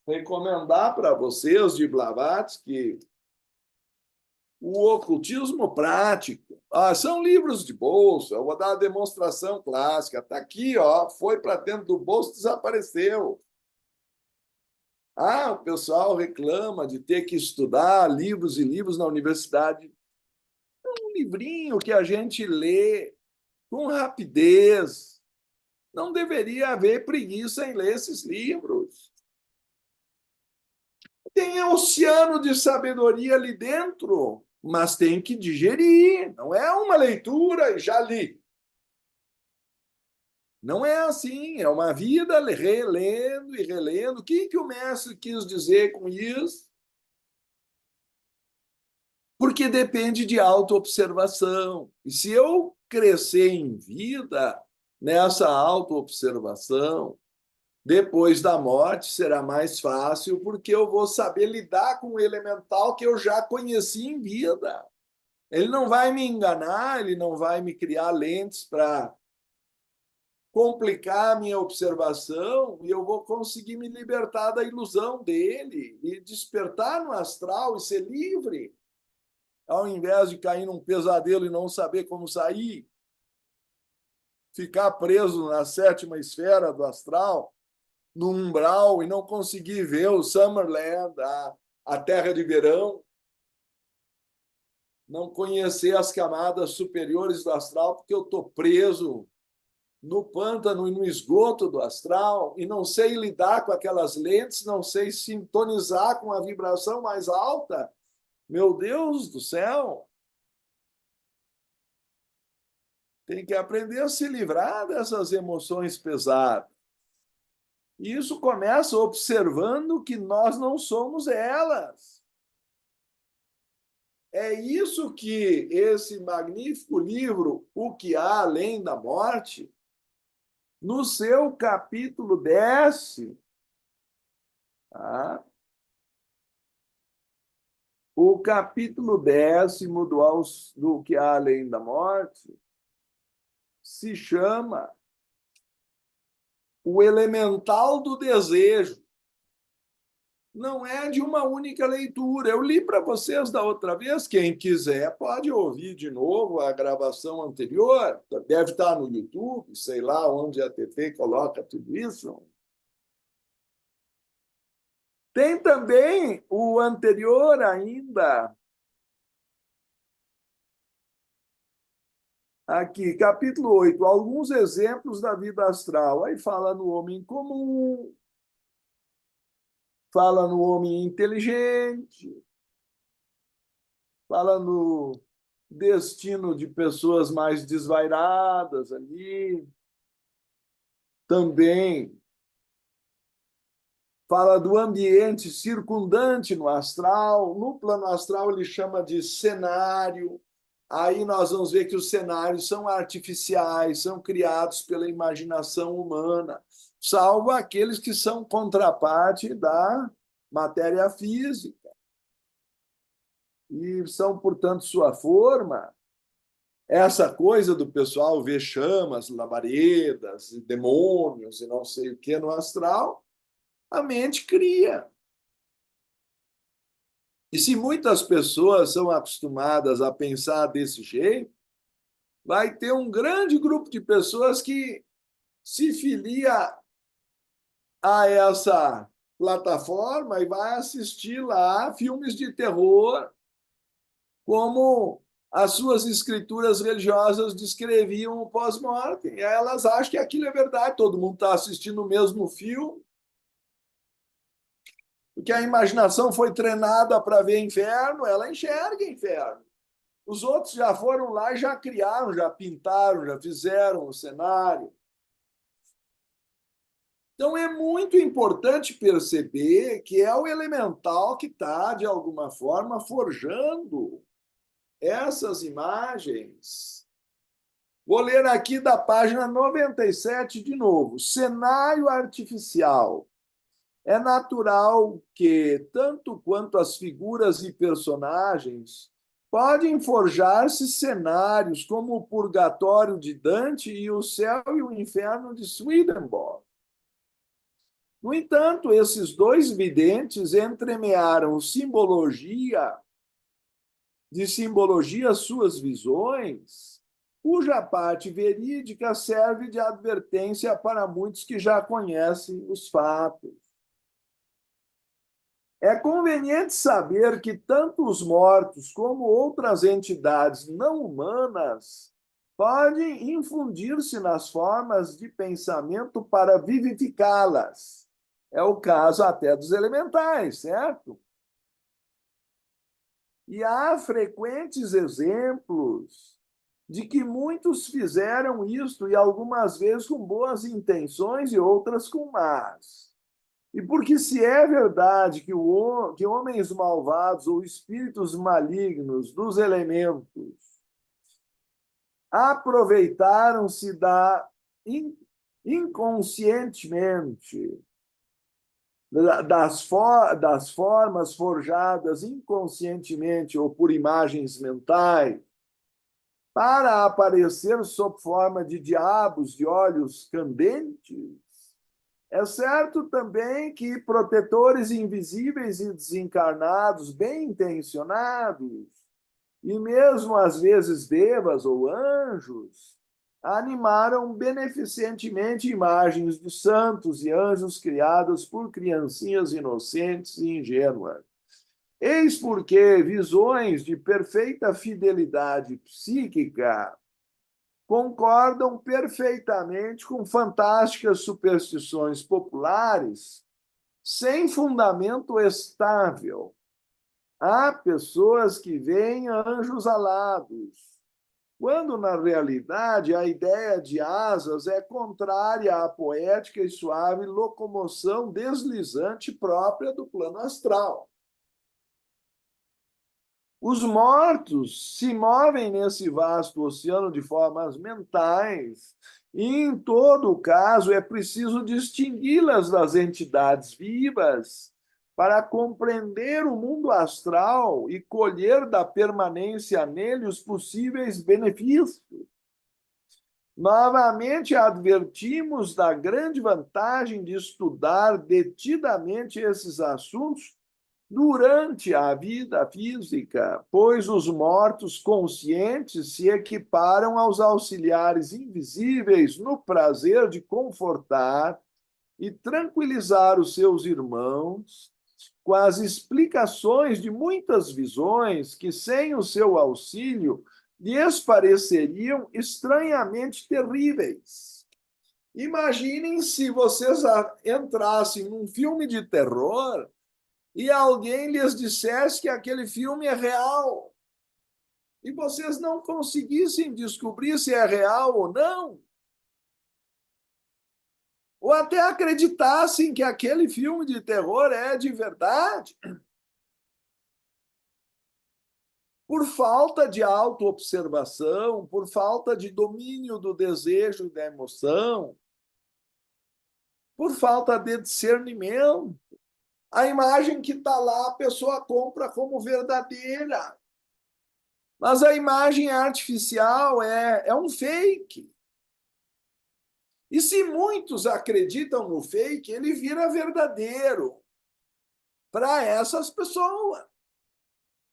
recomendar para vocês de Blavatsky o Ocultismo Prático. São livros de bolso, eu vou dar a demonstração clássica. Está aqui, foi para dentro do bolso, desapareceu. O pessoal reclama de ter que estudar livros e livros na universidade. É um livrinho que a gente lê com rapidez. Não deveria haver preguiça em ler esses livros. Tem um oceano de sabedoria ali dentro, mas tem que digerir. Não é uma leitura e já li. Não é assim, é uma vida relendo e relendo. O que o mestre quis dizer com isso? Porque depende de autoobservação. E se eu crescer em vida nessa autoobservação, depois da morte será mais fácil, porque eu vou saber lidar com o elemental que eu já conheci em vida. Ele não vai me enganar, ele não vai me criar lentes para complicar a minha observação e eu vou conseguir me libertar da ilusão dele e despertar no astral e ser livre. ao invés de cair num pesadelo e não saber como sair, ficar preso na sétima esfera do astral, no umbral, e não conseguir ver o Summerland, a terra de verão, não conhecer as camadas superiores do astral, porque eu estou preso no pântano e no esgoto do astral e não sei lidar com aquelas lentes, não sei sintonizar com a vibração mais alta. Meu Deus do céu! Tem que aprender a se livrar dessas emoções pesadas. E isso começa observando que nós não somos elas. É isso que esse magnífico livro, O que há além da morte, no seu capítulo 10, tá? O capítulo 10 do que há além da morte se chama O Elemental do Desejo. Não é de uma única leitura. Eu li para vocês da outra vez. Quem quiser pode ouvir de novo a gravação anterior. Deve estar no YouTube, sei lá onde a TT coloca tudo isso. Tem também o anterior ainda. Aqui, capítulo 8, alguns exemplos da vida astral. Aí fala no homem comum, fala no homem inteligente, fala no destino de pessoas mais desvairadas ali. Também fala do ambiente circundante no astral. No plano astral, ele chama de cenário. Aí nós vamos ver que os cenários são artificiais, são criados pela imaginação humana, salvo aqueles que são contraparte da matéria física. E são, portanto, sua forma. Essa coisa do pessoal ver chamas, labaredas, demônios e não sei o que no astral, a mente cria. E se muitas pessoas são acostumadas a pensar desse jeito, vai ter um grande grupo de pessoas que se filia a essa plataforma e vai assistir lá filmes de terror, como as suas escrituras religiosas descreviam o pós-mortem. E elas acham que aquilo é verdade, todo mundo está assistindo o mesmo filme, porque a imaginação foi treinada para ver inferno, ela enxerga inferno. Os outros já foram lá e já criaram, já pintaram, já fizeram o cenário. Então, é muito importante perceber que é o elemental que está, de alguma forma, forjando essas imagens. Vou ler aqui da página 97 de novo. Cenário artificial. É natural que, tanto quanto as figuras e personagens, podem forjar-se cenários como o Purgatório de Dante e o Céu e o Inferno de Swedenborg. No entanto, esses dois videntes entremearam de simbologia suas visões, cuja parte verídica serve de advertência para muitos que já conhecem os fatos. É conveniente saber que tanto os mortos como outras entidades não humanas podem infundir-se nas formas de pensamento para vivificá-las. É o caso até dos elementais, certo? E há frequentes exemplos de que muitos fizeram isto, e algumas vezes com boas intenções e outras com más. E porque se é verdade que homens malvados ou espíritos malignos dos elementos aproveitaram-se inconscientemente das formas forjadas inconscientemente ou por imagens mentais para aparecer sob forma de diabos de olhos candentes, é certo também que protetores invisíveis e desencarnados, bem intencionados e mesmo às vezes devas ou anjos, animaram beneficentemente imagens de santos e anjos criados por criancinhas inocentes e ingênuas. Eis porque visões de perfeita fidelidade psíquica concordam perfeitamente com fantásticas superstições populares sem fundamento estável. Há pessoas que veem anjos alados, quando, na realidade, a ideia de asas é contrária à poética e suave locomoção deslizante própria do plano astral. Os mortos se movem nesse vasto oceano de formas mentais, e, em todo caso, é preciso distingui-las das entidades vivas para compreender o mundo astral e colher da permanência nele os possíveis benefícios. Novamente advertimos da grande vantagem de estudar detidamente esses assuntos durante a vida física, pois os mortos conscientes se equiparam aos auxiliares invisíveis no prazer de confortar e tranquilizar os seus irmãos com as explicações de muitas visões que, sem o seu auxílio, lhes pareceriam estranhamente terríveis. Imaginem se vocês entrassem num filme de terror e alguém lhes dissesse que aquele filme é real e vocês não conseguissem descobrir se é real ou não, ou até acreditassem que aquele filme de terror é de verdade, por falta de autoobservação, por falta de domínio do desejo e da emoção, por falta de discernimento. A imagem que está lá, a pessoa compra como verdadeira. Mas a imagem artificial é um fake. E se muitos acreditam no fake, ele vira verdadeiro para essas pessoas.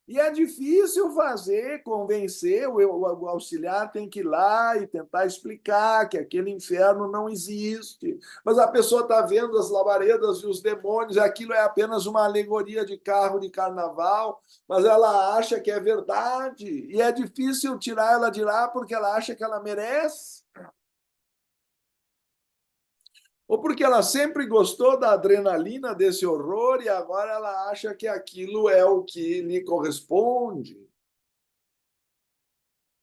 E é difícil fazer, convencer, o auxiliar tem que ir lá e tentar explicar que aquele inferno não existe. Mas a pessoa está vendo as labaredas e os demônios, aquilo é apenas uma alegoria de carro de carnaval, mas ela acha que é verdade. E é difícil tirar ela de lá porque ela acha que ela merece. Ou porque ela sempre gostou da adrenalina desse horror e agora ela acha que aquilo é o que lhe corresponde.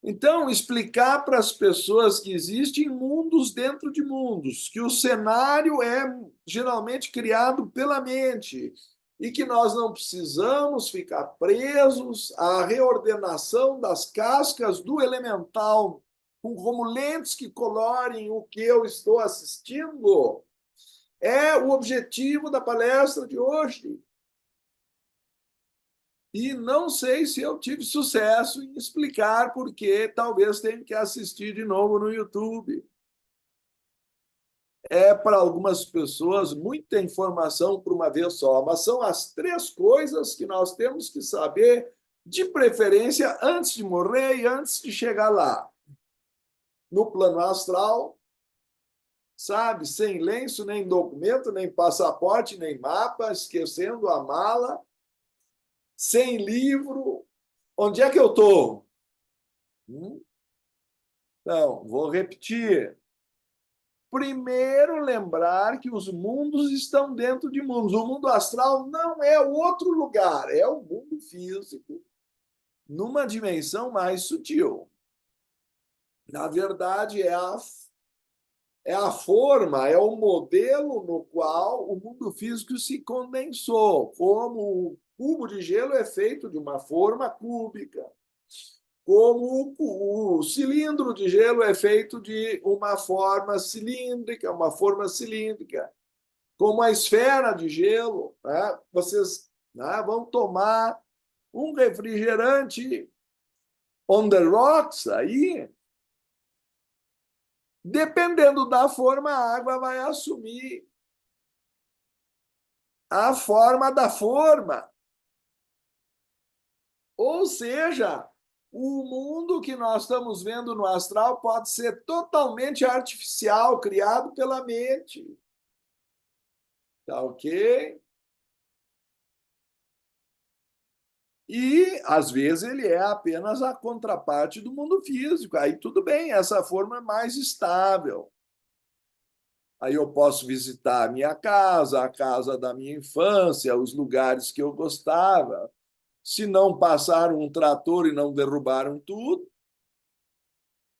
Então, explicar para as pessoas que existem mundos dentro de mundos, que o cenário é geralmente criado pela mente e que nós não precisamos ficar presos à reordenação das cascas do elemental, como lentes que colorem o que eu estou assistindo. É o objetivo da palestra de hoje. E não sei se eu tive sucesso em explicar, porque talvez tenha que assistir de novo no YouTube. É, para algumas pessoas, muita informação por uma vez só, mas são as 3 coisas que nós temos que saber, de preferência, antes de morrer e antes de chegar lá. No plano astral, sabe, sem lenço, nem documento, nem passaporte, nem mapa, esquecendo a mala, sem livro. Onde é que eu estou? Então, vou repetir. Primeiro, lembrar que os mundos estão dentro de mundos. O mundo astral não é outro lugar, é o mundo físico, numa dimensão mais sutil. Na verdade, é a forma, é o modelo no qual o mundo físico se condensou, como o cubo de gelo é feito de uma forma cúbica, como o cilindro de gelo é feito de uma forma cilíndrica, como a esfera de gelo. Né? Vocês, né, vão tomar um refrigerante on the rocks aí, dependendo da forma, a água vai assumir a forma da forma. Ou seja, O mundo que nós estamos vendo no astral pode ser totalmente artificial, criado pela mente. Tá ok? E, às vezes, ele é apenas a contraparte do mundo físico. Aí tudo bem, essa forma é mais estável. Aí eu posso visitar a minha casa, a casa da minha infância, os lugares que eu gostava. Se não passaram um trator e não derrubaram tudo,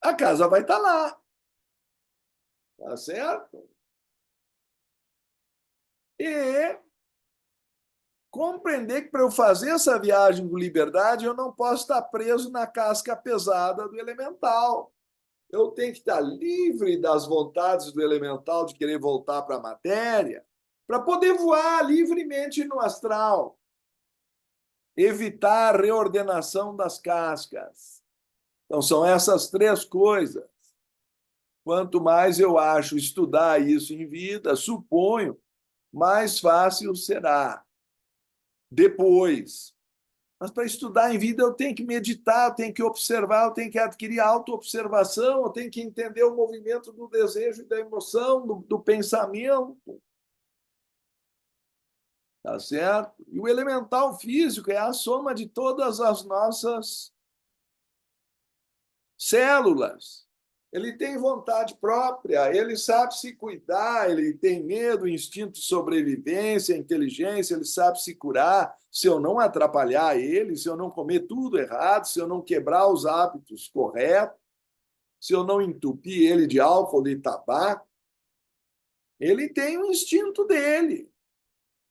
a casa vai estar lá. Tá certo? E compreender que para eu fazer essa viagem com liberdade, eu não posso estar preso na casca pesada do elemental. Eu tenho que estar livre das vontades do elemental de querer voltar para a matéria, para poder voar livremente no astral. Evitar a reordenação das cascas. Então, são essas três coisas. Quanto mais eu acho estudar isso em vida, suponho, mais fácil será depois. Mas para estudar em vida eu tenho que meditar, eu tenho que observar, eu tenho que adquirir autoobservação, eu tenho que entender o movimento do desejo e da emoção, do pensamento. Tá certo? E o elemental físico é a soma de todas as nossas células. Ele tem vontade própria, ele sabe se cuidar, ele tem medo, instinto de sobrevivência, inteligência, ele sabe se curar se eu não atrapalhar ele, se eu não comer tudo errado, se eu não quebrar os hábitos corretos, se eu não entupir ele de álcool, de tabaco. Ele tem um instinto dele,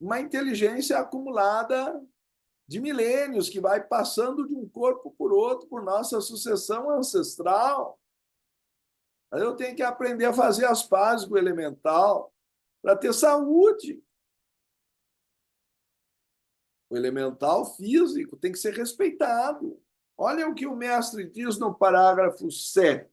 uma inteligência acumulada de milênios que vai passando de um corpo por outro por nossa sucessão ancestral. Eu tenho que aprender a fazer as pazes com o elemental para ter saúde. O elemental físico tem que ser respeitado. Olha o que o mestre diz no parágrafo 7.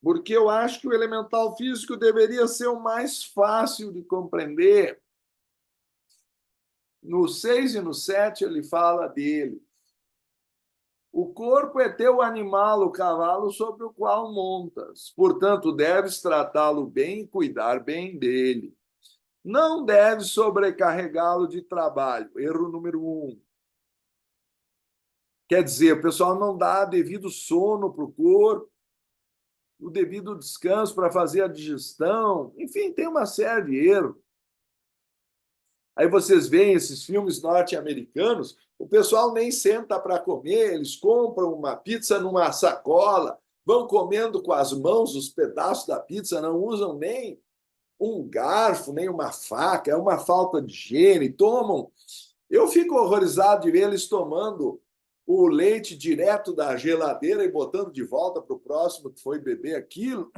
Porque eu acho que o elemental físico deveria ser o mais fácil de compreender. No 6 e no 7 ele fala dele. O corpo é teu animal, o cavalo sobre o qual montas. Portanto, deves tratá-lo bem e cuidar bem dele. Não deves sobrecarregá-lo de trabalho. Erro número 1. Quer dizer, o pessoal não dá devido sono para o corpo, o devido descanso para fazer a digestão. Enfim, tem uma série de erros. Aí vocês veem esses filmes norte-americanos, o pessoal nem senta para comer, eles compram uma pizza numa sacola, vão comendo com as mãos os pedaços da pizza, não usam nem um garfo, nem uma faca, é uma falta de higiene, tomam. Eu fico horrorizado de ver eles tomando o leite direto da geladeira e botando de volta para o próximo que foi beber aquilo.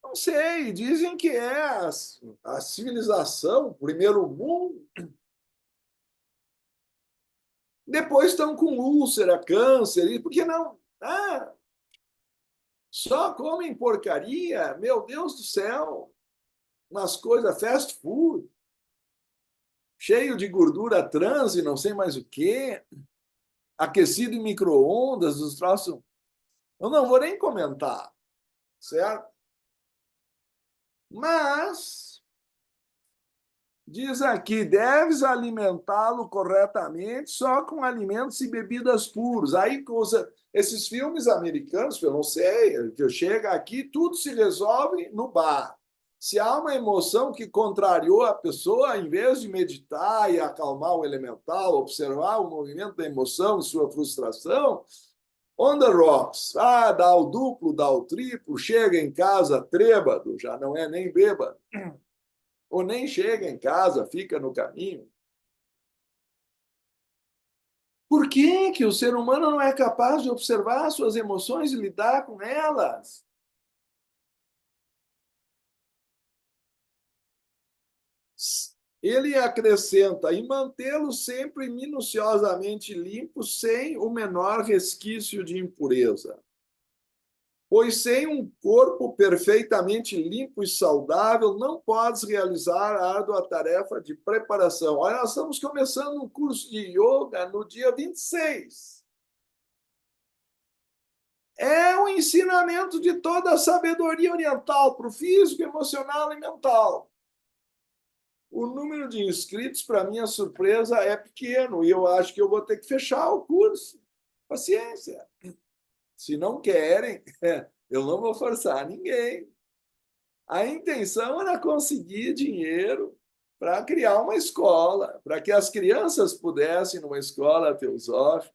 Não sei, dizem que é a civilização, o primeiro mundo. Depois estão com úlcera, câncer, e por que não? Ah, só comem porcaria, meu Deus do céu, umas coisas fast food, cheio de gordura trans e não sei mais o quê, aquecido em micro-ondas, os troços. Eu não vou nem comentar, certo? Mas diz aqui, deves alimentá-lo corretamente só com alimentos e bebidas puros. Aí, esses filmes americanos, eu não sei, que eu chego aqui, tudo se resolve no bar. Se há uma emoção que contrariou a pessoa, em vez de meditar e acalmar o elemental, observar o movimento da emoção e sua frustração, on the rocks. Ah, dá o duplo, dá o triplo, chega em casa trêbado, já não é nem bêbado. Ou nem chega em casa, fica no caminho. Por que que o ser humano não é capaz de observar suas emoções e lidar com elas? Ele acrescenta, e mantê-lo sempre minuciosamente limpo, sem o menor resquício de impureza. Pois sem um corpo perfeitamente limpo e saudável, não podes realizar a árdua tarefa de preparação. Olha, nós estamos começando um curso de yoga no dia 26. É o ensinamento de toda a sabedoria oriental para o físico, emocional e mental. O número de inscritos, para minha surpresa, é pequeno e eu acho que eu vou ter que fechar o curso. Paciência. Se não querem, eu não vou forçar ninguém. A intenção era conseguir dinheiro para criar uma escola, para que as crianças pudessem, numa escola teosófica,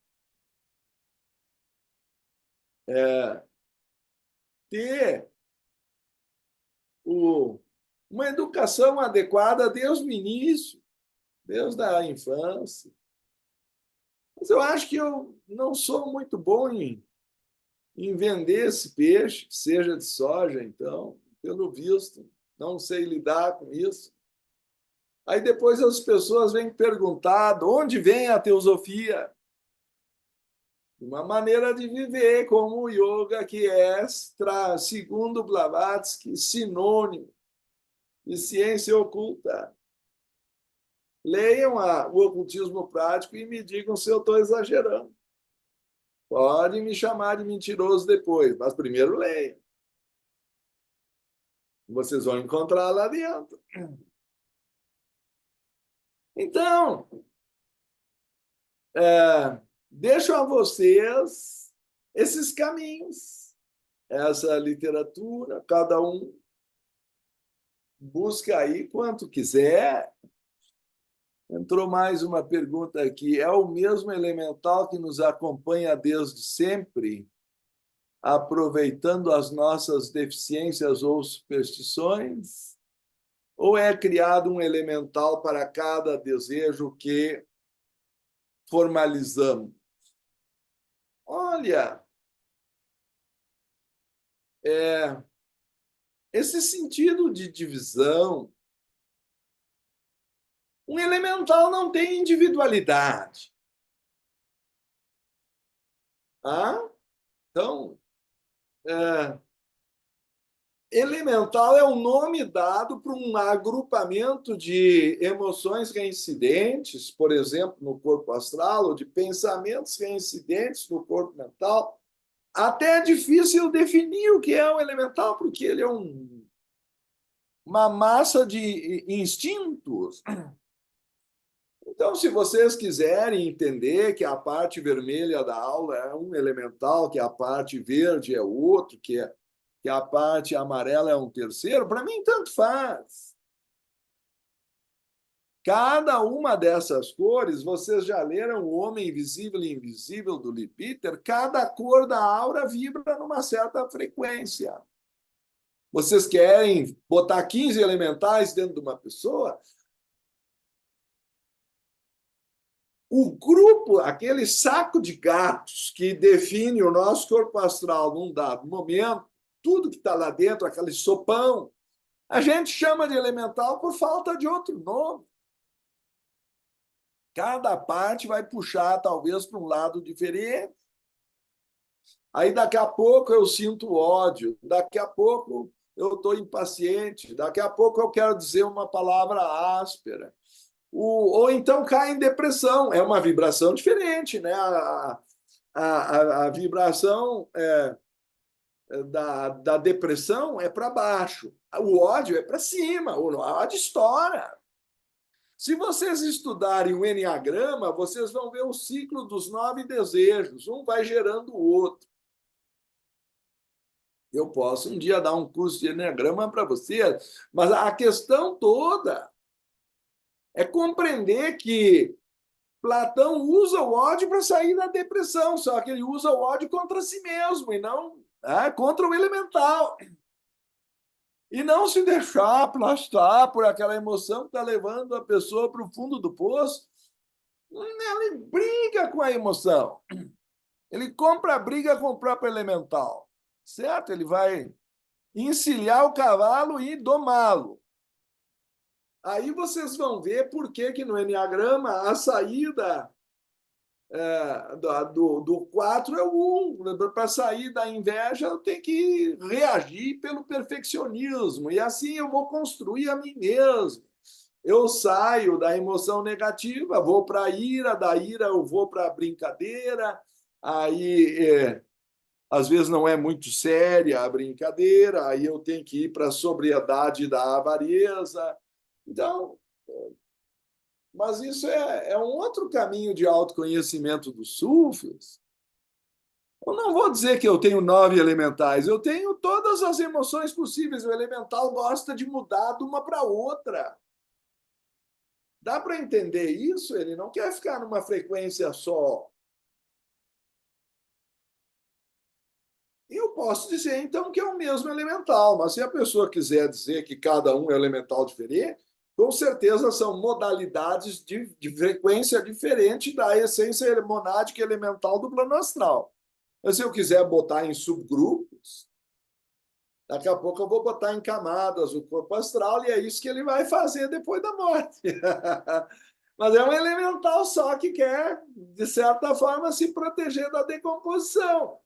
ter uma educação adequada desde o início, desde a infância. Mas eu acho que eu não sou muito bom em vender esse peixe, que seja de soja, então, pelo visto, não sei lidar com isso. Aí depois as pessoas vêm perguntar de onde vem a teosofia. Uma maneira de viver como o yoga, que é, segundo Blavatsky, sinônimo de ciência oculta. Leiam o Ocultismo Prático e me digam se eu estou exagerando. Pode me chamar de mentiroso depois, mas primeiro leiam. Vocês vão encontrar lá dentro. Então, deixo a vocês esses caminhos, essa literatura, cada um busca aí quanto quiser. Entrou mais uma pergunta aqui. É o mesmo elemental que nos acompanha desde sempre, aproveitando as nossas deficiências ou superstições? Ou é criado um elemental para cada desejo que formalizamos? Olha, esse sentido de divisão, um elemental não tem individualidade. Ah? Então, elemental é o nome dado para um agrupamento de emoções reincidentes, por exemplo, no corpo astral, ou de pensamentos reincidentes no corpo mental. Até é difícil definir o que é um elemental, porque ele é uma massa de instintos. Então, se vocês quiserem entender que a parte vermelha da aula é um elemental, que a parte verde é outro, que a parte amarela é um terceiro, para mim tanto faz. Cada uma dessas cores, vocês já leram O Homem Invisível e Invisível, do Lee Peter, cada cor da aura vibra numa certa frequência. Vocês querem botar 15 elementais dentro de uma pessoa? O grupo, aquele saco de gatos que define o nosso corpo astral num dado momento, tudo que está lá dentro, aquele sopão, a gente chama de elemental por falta de outro nome. Cada parte vai puxar, talvez, para um lado diferente. Aí, daqui a pouco, eu sinto ódio, daqui a pouco, eu estou impaciente, daqui a pouco, eu quero dizer uma palavra áspera. Ou então cai em depressão. É uma vibração diferente, né? A vibração da depressão é para baixo, o ódio é para cima, o ódio estoura. Se vocês estudarem o Enneagrama, vocês vão ver o ciclo dos 9 desejos, um vai gerando o outro. Eu posso um dia dar um curso de Enneagrama para vocês, mas a questão toda é compreender que Platão usa o ódio para sair da depressão, só que ele usa o ódio contra si mesmo e não contra o elemental. E não se deixar aplastar por aquela emoção que está levando a pessoa para o fundo do poço. Ele briga com a emoção. Ele compra a briga com o próprio elemental. Certo? Ele vai encilhar o cavalo e domá-lo. Aí vocês vão ver por que no Enneagrama a saída do 4 é o 1. Para sair da inveja, eu tenho que reagir pelo perfeccionismo. E assim eu vou construir a mim mesmo. Eu saio da emoção negativa, vou para a ira, da ira eu vou para a brincadeira, aí às vezes não é muito séria a brincadeira, aí eu tenho que ir para a sobriedade da avareza. Então, mas isso é um outro caminho de autoconhecimento dos sufis. Eu não vou dizer que eu tenho 9 elementais, eu tenho todas as emoções possíveis. O elemental gosta de mudar de uma para outra. Dá para entender isso? Ele não quer ficar numa frequência só. Eu posso dizer, então, que é o mesmo elemental, mas se a pessoa quiser dizer que cada um é um elemental diferente, com certeza são modalidades de frequência diferente da essência monádica elemental do plano astral. Mas se eu quiser botar em subgrupos, daqui a pouco eu vou botar em camadas o corpo astral e é isso que ele vai fazer depois da morte. Mas é um elemental só que quer, de certa forma, se proteger da decomposição.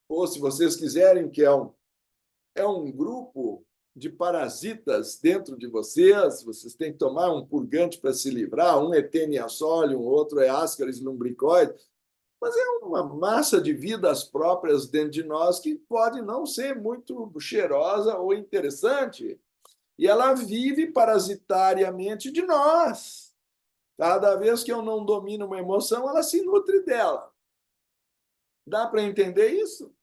Ou, se vocês quiserem, que é um grupo de parasitas dentro de vocês têm que tomar um purgante para se livrar, um é Tênia Soli, um outro é Ascaris lumbricoide, mas é uma massa de vidas próprias dentro de nós que pode não ser muito cheirosa ou interessante, e ela vive parasitariamente de nós. Cada vez que eu não domino uma emoção, ela se nutre dela. Dá para entender isso?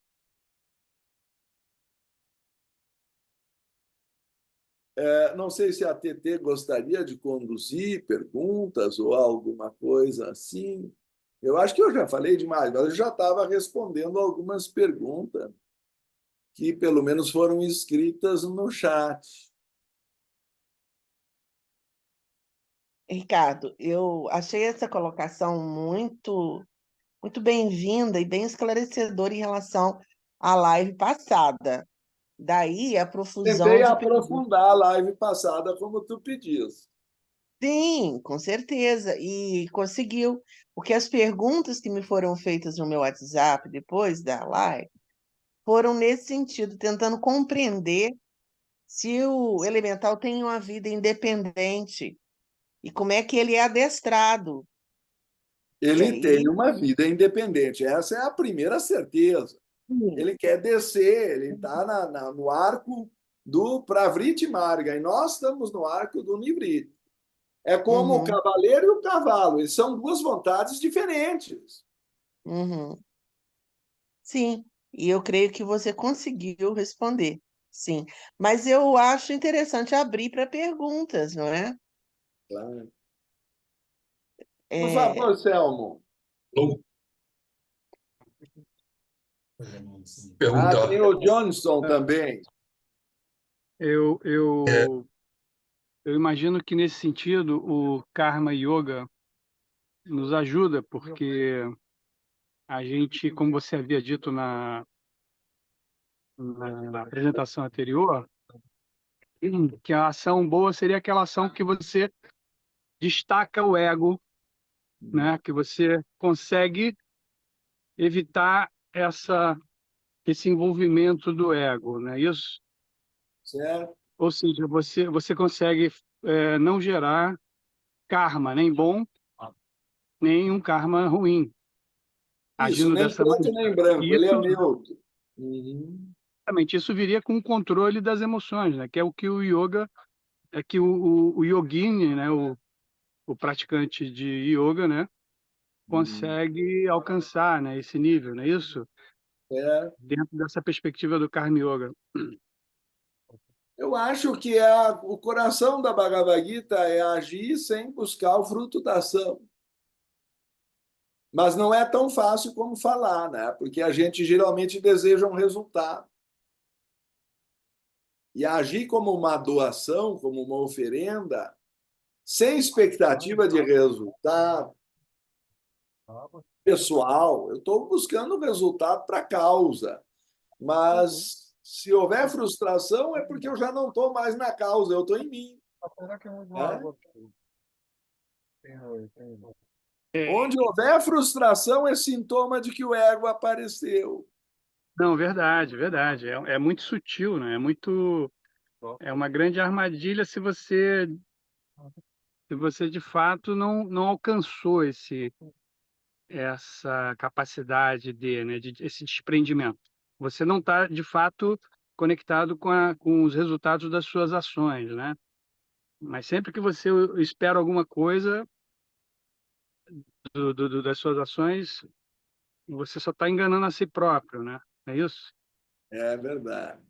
Não sei se a TT gostaria de conduzir perguntas ou alguma coisa assim. Eu acho que eu já falei demais, mas eu já estava respondendo algumas perguntas que, pelo menos, foram escritas no chat. Ricardo, eu achei essa colocação muito bem-vinda e bem esclarecedora em relação à live passada. Daí a profusão Tentei de perguntas. aprofundar a live passada, como tu pedias. Sim, com certeza, e conseguiu, porque as perguntas que me foram feitas no meu WhatsApp depois da live foram nesse sentido, tentando compreender se o elemental tem uma vida independente e como é que ele é adestrado. E Ele tem aí, uma vida independente, essa é a primeira certeza. sim. Ele quer descer, ele está no arco do Pravriti Marga, e nós estamos no arco do Nivriti. É como o Uhum, cavaleiro e o cavalo, eles são duas vontades diferentes. uhum. Sim, e eu creio que você conseguiu responder. Sim, mas eu acho interessante abrir para perguntas, não é? Claro. Por É, favor, Selmo. Ah, Pergunta. tem o Johnson também. Eu, É, eu, eu imagino que, nesse sentido, o Karma Yoga nos ajuda, porque a gente, como você havia dito na apresentação anterior, que a ação boa seria aquela ação que você destaca o ego, né? Que você consegue evitar esse envolvimento do ego, né? Isso, Certo? ou seja, você consegue não gerar karma, nem bom, nem um karma ruim, Isso, agindo nem dessa preto maneira. nem branco, E ele é isso, neutro. Uhum. exatamente, isso viria com o controle das emoções, né? Que é o que o yoga, é que o yogini, né? O praticante de yoga, né? Uhum. Consegue alcançar, né? Esse nível, não é isso? É. Dentro dessa perspectiva do Karma Yoga. Eu acho que o coração da Bhagavad Gita é agir sem buscar o fruto da ação. Mas não é tão fácil como falar, né? Porque a gente geralmente deseja um resultado. E agir como uma doação, como uma oferenda, sem expectativa de resultado pessoal, eu estou buscando resultado para a causa. uhum. Mas se houver frustração, é porque eu já não estou mais na causa, eu estou em mim. Né? Onde houver frustração é sintoma de que o ego apareceu. Não, verdade, verdade. É muito sutil, né? É uma grande armadilha se você de fato não alcançou essa capacidade né, esse desprendimento. Você não está de fato conectado com os resultados das suas ações, né? Mas sempre que você espera alguma coisa das suas ações, você só está enganando a si próprio, né? É isso? É verdade.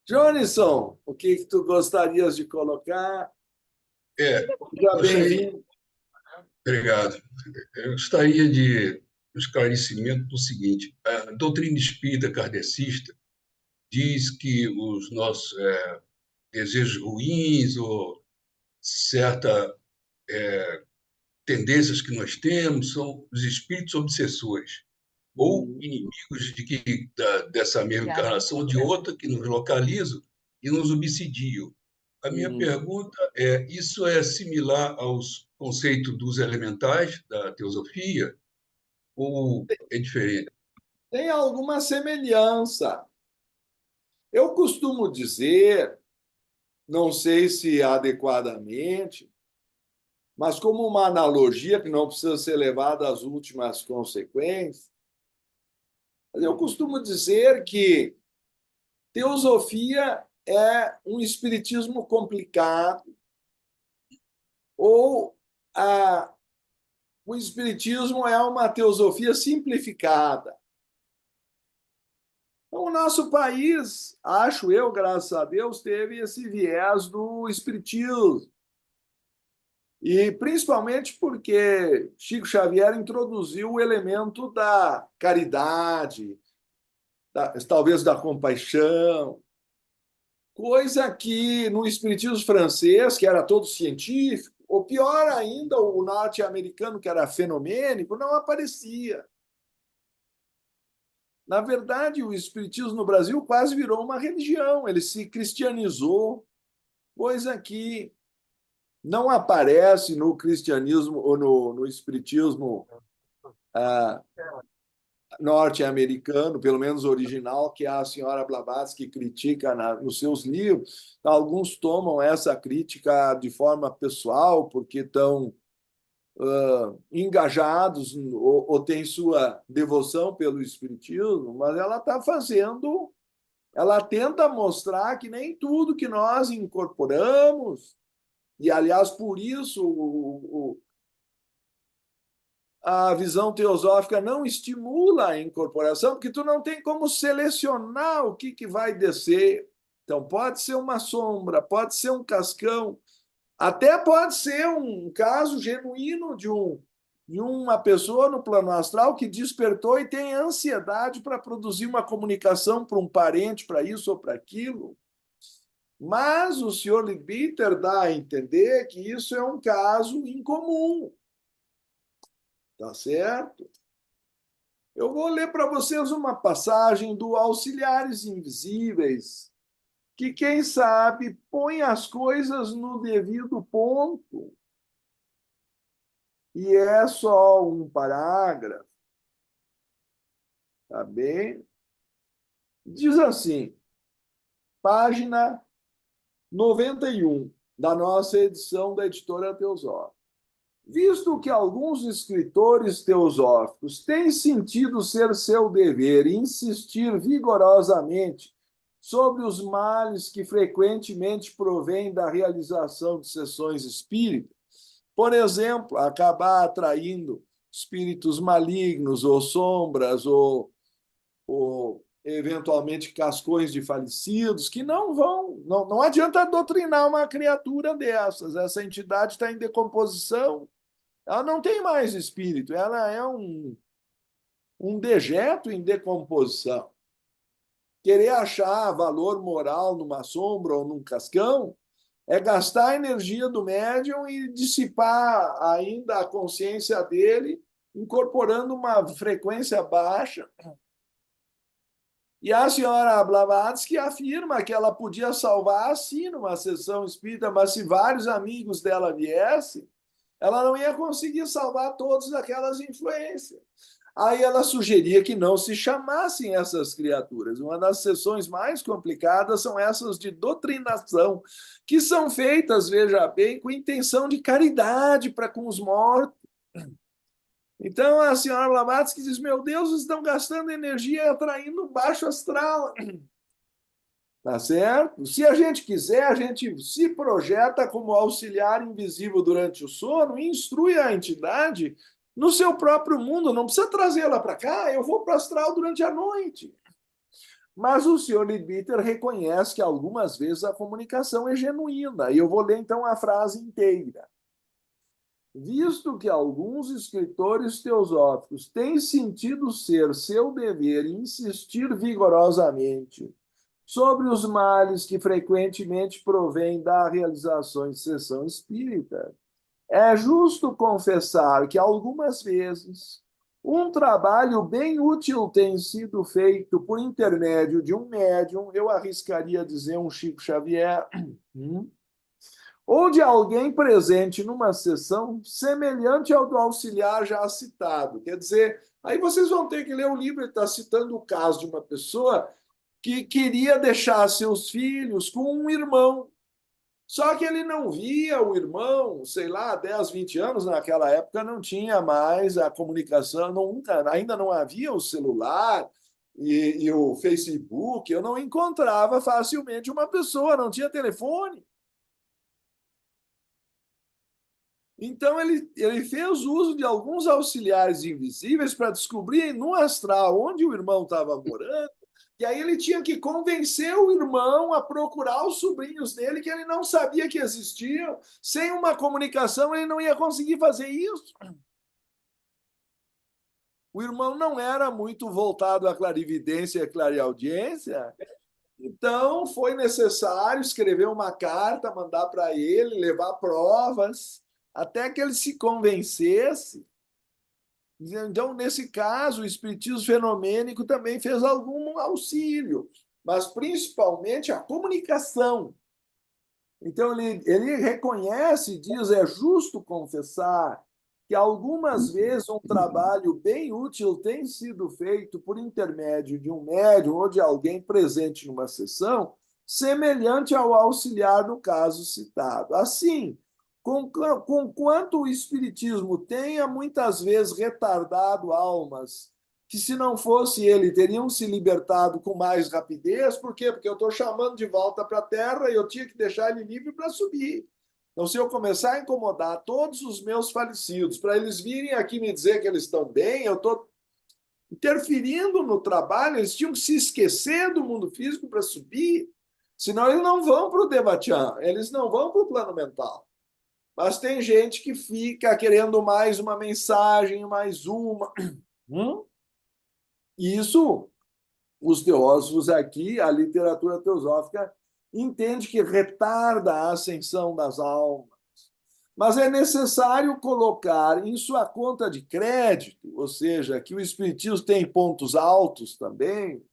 Johnson, o que tu gostarias de colocar? É, Seja gostaria, bem-vindo. obrigado. Eu gostaria de um esclarecimento do seguinte: a doutrina espírita kardecista diz que os nossos desejos ruins ou certas tendências que nós temos são os espíritos obsessores ou inimigos dessa mesma encarnação ou de outra que nos localizam e nos obsidiam. A minha pergunta é: isso é similar aos conceitos dos elementais da teosofia ou é diferente? Tem alguma semelhança. Eu costumo dizer, não sei se adequadamente, mas como uma analogia que não precisa ser levada às últimas consequências, eu costumo dizer que teosofia é um espiritismo complicado ou o espiritismo é uma teosofia simplificada. Então, o nosso país, acho eu, graças a Deus, teve esse viés do espiritismo. E principalmente porque Chico Xavier introduziu o elemento da caridade, talvez da compaixão, coisa que no espiritismo francês, que era todo científico, ou pior ainda, o norte-americano, que era fenomênico, não aparecia. Na verdade, o espiritismo no Brasil quase virou uma religião, ele se cristianizou, coisa que não aparece no cristianismo ou no espiritismo ah, norte-americano, pelo menos original, que a senhora Blavatsky critica nos seus livros. Alguns tomam essa crítica de forma pessoal, porque estão engajados ou têm sua devoção pelo espiritismo, mas ela está fazendo, ela tenta mostrar que nem tudo que nós incorporamos, e aliás, por isso a visão teosófica não estimula a incorporação, porque tu não tem como selecionar o que vai descer. Então, pode ser uma sombra, pode ser um cascão, até pode ser um caso genuíno de uma pessoa no plano astral que despertou e tem ansiedade para produzir uma comunicação para um parente, para isso ou para aquilo. Mas o senhor Leadbeater dá a entender que isso é um caso incomum. Tá certo? Eu vou ler para vocês uma passagem do Auxiliares Invisíveis, que, quem sabe, põe as coisas no devido ponto. E é só um parágrafo, tá bem? Diz assim, página 91 da nossa edição da editora Teosófica. Visto que alguns escritores teosóficos têm sentido ser seu dever insistir vigorosamente sobre os males que frequentemente provêm da realização de sessões espíritas, por exemplo, acabar atraindo espíritos malignos ou sombras ou eventualmente cascões de falecidos, que não adianta doutrinar uma criatura dessas. Essa entidade está em decomposição, ela não tem mais espírito, ela é um dejeto em decomposição. Querer achar valor moral numa sombra ou num cascão é gastar a energia do médium e dissipar ainda a consciência dele, incorporando uma frequência baixa. E a senhora Blavatsky afirma que ela podia salvar, sim, numa sessão espírita, mas se vários amigos dela viessem, ela não ia conseguir salvar todas aquelas influências. Aí ela sugeria que não se chamassem essas criaturas. Uma das sessões mais complicadas são essas de doutrinação, que são feitas, veja bem, com intenção de caridade para com os mortos. Então a senhora Blavatsky diz: meu Deus, estão gastando energia atraindo um baixo astral. Tá certo? Se a gente quiser, a gente se projeta como auxiliar invisível durante o sono e instrui a entidade no seu próprio mundo. Não precisa trazê-la para cá, eu vou para o astral durante a noite. Mas o senhor Leadbeater reconhece que algumas vezes a comunicação é genuína. E eu vou ler então a frase inteira. Visto que alguns escritores teosóficos têm sentido ser seu dever insistir vigorosamente sobre os males que frequentemente provêm da realização de sessão espírita, é justo confessar que algumas vezes um trabalho bem útil tem sido feito por intermédio de um médium, eu arriscaria dizer um Chico Xavier, ou de alguém presente numa sessão semelhante ao do auxiliar já citado. Quer dizer, aí vocês vão ter que ler o livro, ele está citando o caso de uma pessoa que queria deixar seus filhos com um irmão. Só que ele não via o irmão, sei lá, 10, 20 anos, naquela época não tinha mais a comunicação, ainda não havia o celular e o Facebook, eu não encontrava facilmente uma pessoa, não tinha telefone. Então, ele fez uso de alguns auxiliares invisíveis para descobrir no astral onde o irmão estava morando, e aí ele tinha que convencer o irmão a procurar os sobrinhos dele, que ele não sabia que existiam. Sem uma comunicação, ele não ia conseguir fazer isso. O irmão não era muito voltado à clarividência e à clareaudiência, então foi necessário escrever uma carta, mandar para ele, levar provas, até que ele se convencesse. Então, nesse caso, o espiritismo fenomênico também fez algum auxílio, mas principalmente a comunicação. Então, ele reconhece, diz, é justo confessar que algumas vezes um trabalho bem útil tem sido feito por intermédio de um médium ou de alguém presente numa sessão, semelhante ao auxiliar no caso citado. Assim, conquanto o espiritismo tenha muitas vezes retardado almas que, se não fosse ele, teriam se libertado com mais rapidez. Por quê? Porque eu estou chamando de volta para a Terra e eu tinha que deixar ele livre para subir. Então, se eu começar a incomodar todos os meus falecidos para eles virem aqui me dizer que eles estão bem, eu estou interferindo no trabalho. Eles tinham que se esquecer do mundo físico para subir, senão eles não vão para o Devachan, eles não vão para o plano mental. Mas tem gente que fica querendo mais uma mensagem, mais uma. Isso, os teósofos aqui, a literatura teosófica, entende que retarda a ascensão das almas. Mas é necessário colocar em sua conta de crédito, ou seja, que o espiritismo tem pontos altos também,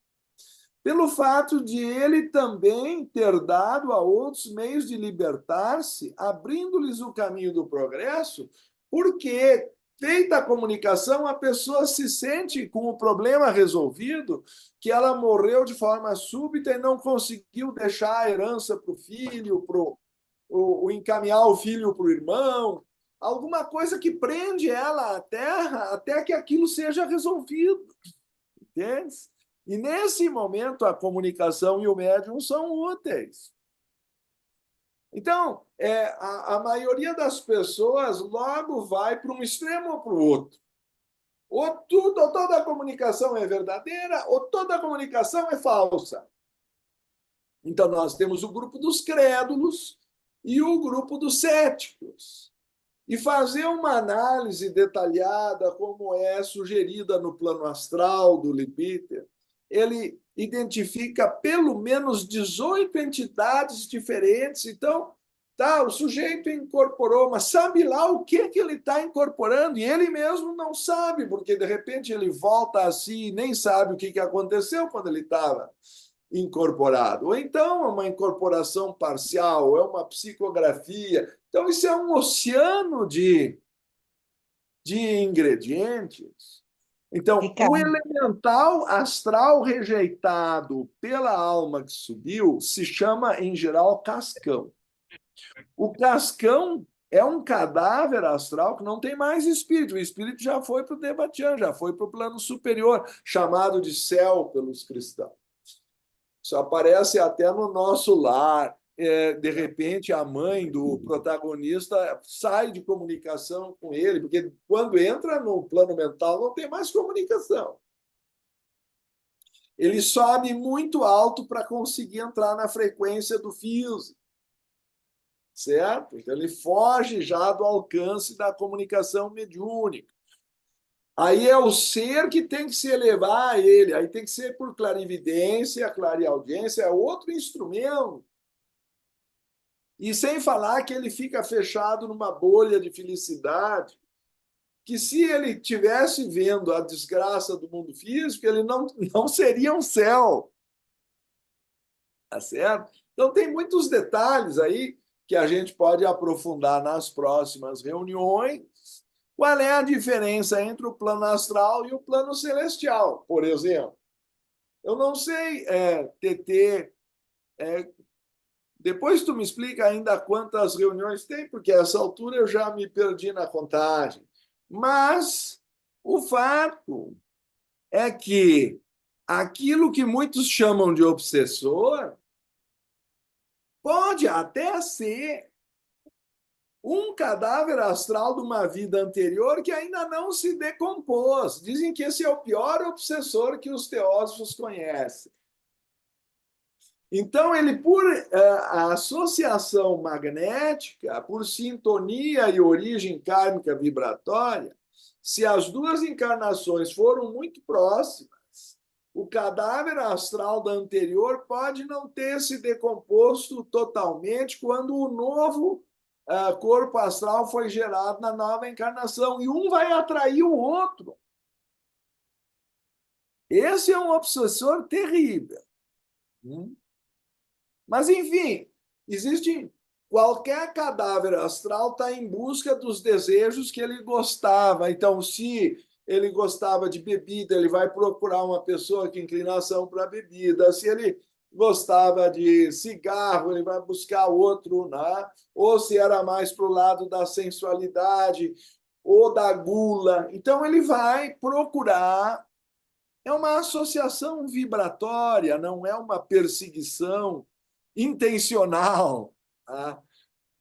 pelo fato de ele também ter dado a outros meios de libertar-se, abrindo-lhes o caminho do progresso, porque, feita a comunicação, a pessoa se sente com o problema resolvido, que ela morreu de forma súbita e não conseguiu deixar a herança para o filho, o encaminhar o filho para o irmão, alguma coisa que prende ela à terra até que aquilo seja resolvido. Entende? E, nesse momento, a comunicação e o médium são úteis. Então, a maioria das pessoas logo vai para um extremo ou para o outro. Ou toda a comunicação é verdadeira, ou toda a comunicação é falsa. Então, nós temos o grupo dos crédulos e o grupo dos céticos. E fazer uma análise detalhada, como é sugerida no plano astral do Leadbeater, ele identifica pelo menos 18 entidades diferentes. Então, o sujeito incorporou, mas sabe lá o que ele está incorporando? E ele mesmo não sabe, porque, de repente, ele volta a si e nem sabe o que aconteceu quando ele estava incorporado. Ou então é uma incorporação parcial, é uma psicografia. Então, isso é um oceano de ingredientes. Então, o Ricardo, elemental astral rejeitado pela alma que subiu se chama, em geral, cascão. O cascão é um cadáver astral que não tem mais espírito. O espírito já foi para o Devachan, já foi para o plano superior, chamado de céu pelos cristãos. Isso aparece até no nosso lar. De repente, a mãe do protagonista sai de comunicação com ele, porque quando entra no plano mental não tem mais comunicação. Ele sobe muito alto para conseguir entrar na frequência do físico, certo? Então, ele foge já do alcance da comunicação mediúnica. Aí é o ser que tem que se elevar a ele, aí tem que ser por clarividência, clareaudiência, é outro instrumento. E sem falar que ele fica fechado numa bolha de felicidade, que se ele tivesse vendo a desgraça do mundo físico, ele não seria um céu. Tá certo? Então, tem muitos detalhes aí que a gente pode aprofundar nas próximas reuniões. Qual é a diferença entre o plano astral e o plano celestial, por exemplo? Eu não sei, TT, depois tu me explica ainda quantas reuniões tem, porque a essa altura eu já me perdi na contagem. Mas o fato é que aquilo que muitos chamam de obsessor pode até ser um cadáver astral de uma vida anterior que ainda não se decompôs. Dizem que esse é o pior obsessor que os teósofos conhecem. Então, ele, por associação magnética, por sintonia e origem kármica vibratória, se as duas encarnações foram muito próximas, o cadáver astral da anterior pode não ter se decomposto totalmente quando o novo corpo astral foi gerado na nova encarnação, e um vai atrair o outro. Esse é um obsessor terrível. Mas, enfim, existe qualquer cadáver astral está em busca dos desejos que ele gostava. Então, se ele gostava de bebida, ele vai procurar uma pessoa com inclinação para a bebida. Se ele gostava de cigarro, ele vai buscar outro, né? Ou se era mais para o lado da sensualidade ou da gula. Então, ele vai procurar. É uma associação vibratória, não é uma perseguição intencional. Tá?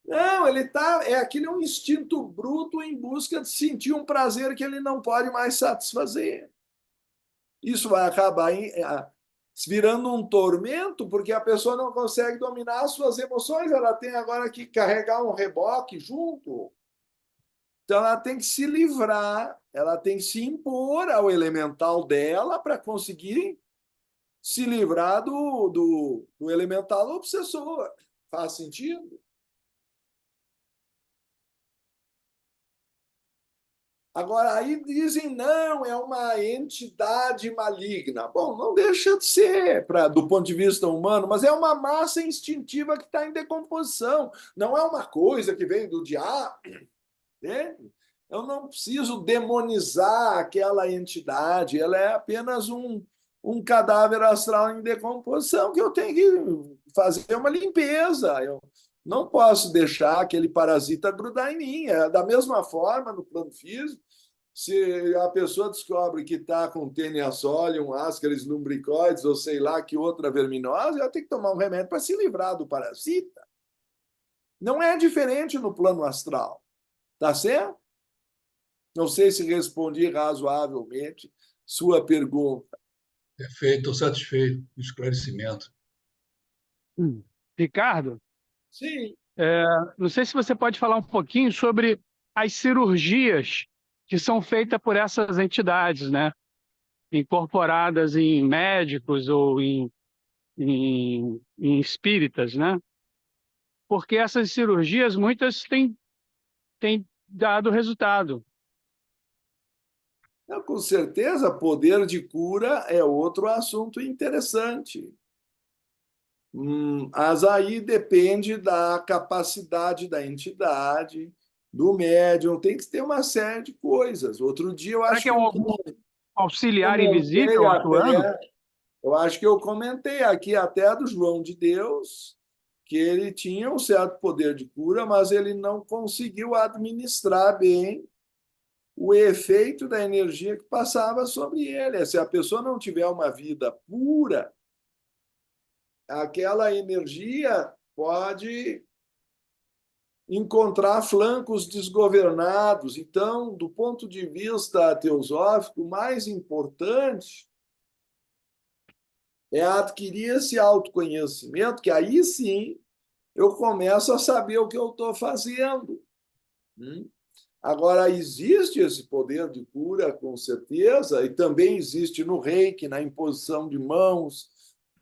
Não, ele tá. Aquilo é um instinto bruto em busca de sentir um prazer que ele não pode mais satisfazer. Isso vai acabar virando um tormento, porque a pessoa não consegue dominar as suas emoções, ela tem agora que carregar um reboque junto. Então, ela tem que se livrar, ela tem que se impor ao elemental dela para conseguir se livrar do elemental obsessor. Faz sentido? Agora, aí dizem, não, é uma entidade maligna. Bom, não deixa de ser, do ponto de vista humano, mas é uma massa instintiva que está em decomposição. Não é uma coisa que vem do diabo. Né? Eu não preciso demonizar aquela entidade, ela é apenas um cadáver astral em decomposição que eu tenho que fazer uma limpeza. Eu não posso deixar aquele parasita grudar em mim. Da mesma forma, no plano físico, se a pessoa descobre que está com Teniasolium, Ascaris lumbricoides, ou sei lá que outra verminose, ela tem que tomar um remédio para se livrar do parasita. Não é diferente no plano astral. Tá certo? Não sei se respondi razoavelmente sua pergunta. Perfeito, estou satisfeito com o esclarecimento. Ricardo, Sim. não sei se você pode falar um pouquinho sobre as cirurgias que são feitas por essas entidades, né? Incorporadas em médicos ou em espíritas, né? Porque essas cirurgias, muitas têm dado resultado. Com certeza, poder de cura é outro assunto interessante. Mas aí depende da capacidade da entidade, do médium, tem que ter uma série de coisas. Outro dia eu Será acho que é que eu algum auxiliar comentei invisível atuando? até, eu acho que eu comentei aqui até do João de Deus, que ele tinha um certo poder de cura, mas ele não conseguiu administrar bem o efeito da energia que passava sobre ele. Se a pessoa não tiver uma vida pura, aquela energia pode encontrar flancos desgovernados. Então, do ponto de vista teosófico, o mais importante é adquirir esse autoconhecimento, que aí sim eu começo a saber o que eu estou fazendo. Agora, existe esse poder de cura, com certeza, e também existe no reiki, na imposição de mãos.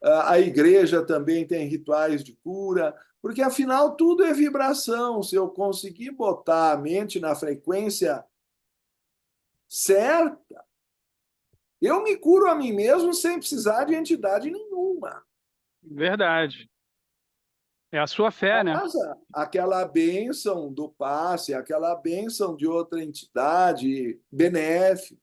A igreja também tem rituais de cura, porque afinal tudo é vibração. Se eu conseguir botar a mente na frequência certa, eu me curo a mim mesmo sem precisar de entidade nenhuma. Verdade. É a sua fé, né? Mas aquela bênção do passe, aquela bênção de outra entidade benéfica,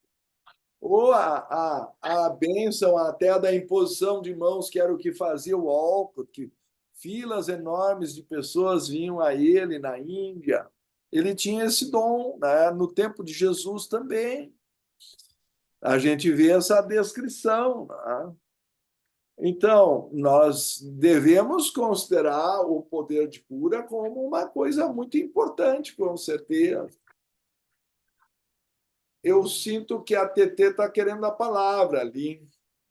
ou a bênção até da imposição de mãos, que era o que fazia o Walcott, que filas enormes de pessoas vinham a ele na Índia. Ele tinha esse dom, né? No tempo de Jesus também. A gente vê essa descrição, né? Então, nós devemos considerar o poder de cura como uma coisa muito importante, com certeza. Eu sinto que a TT está querendo a palavra ali.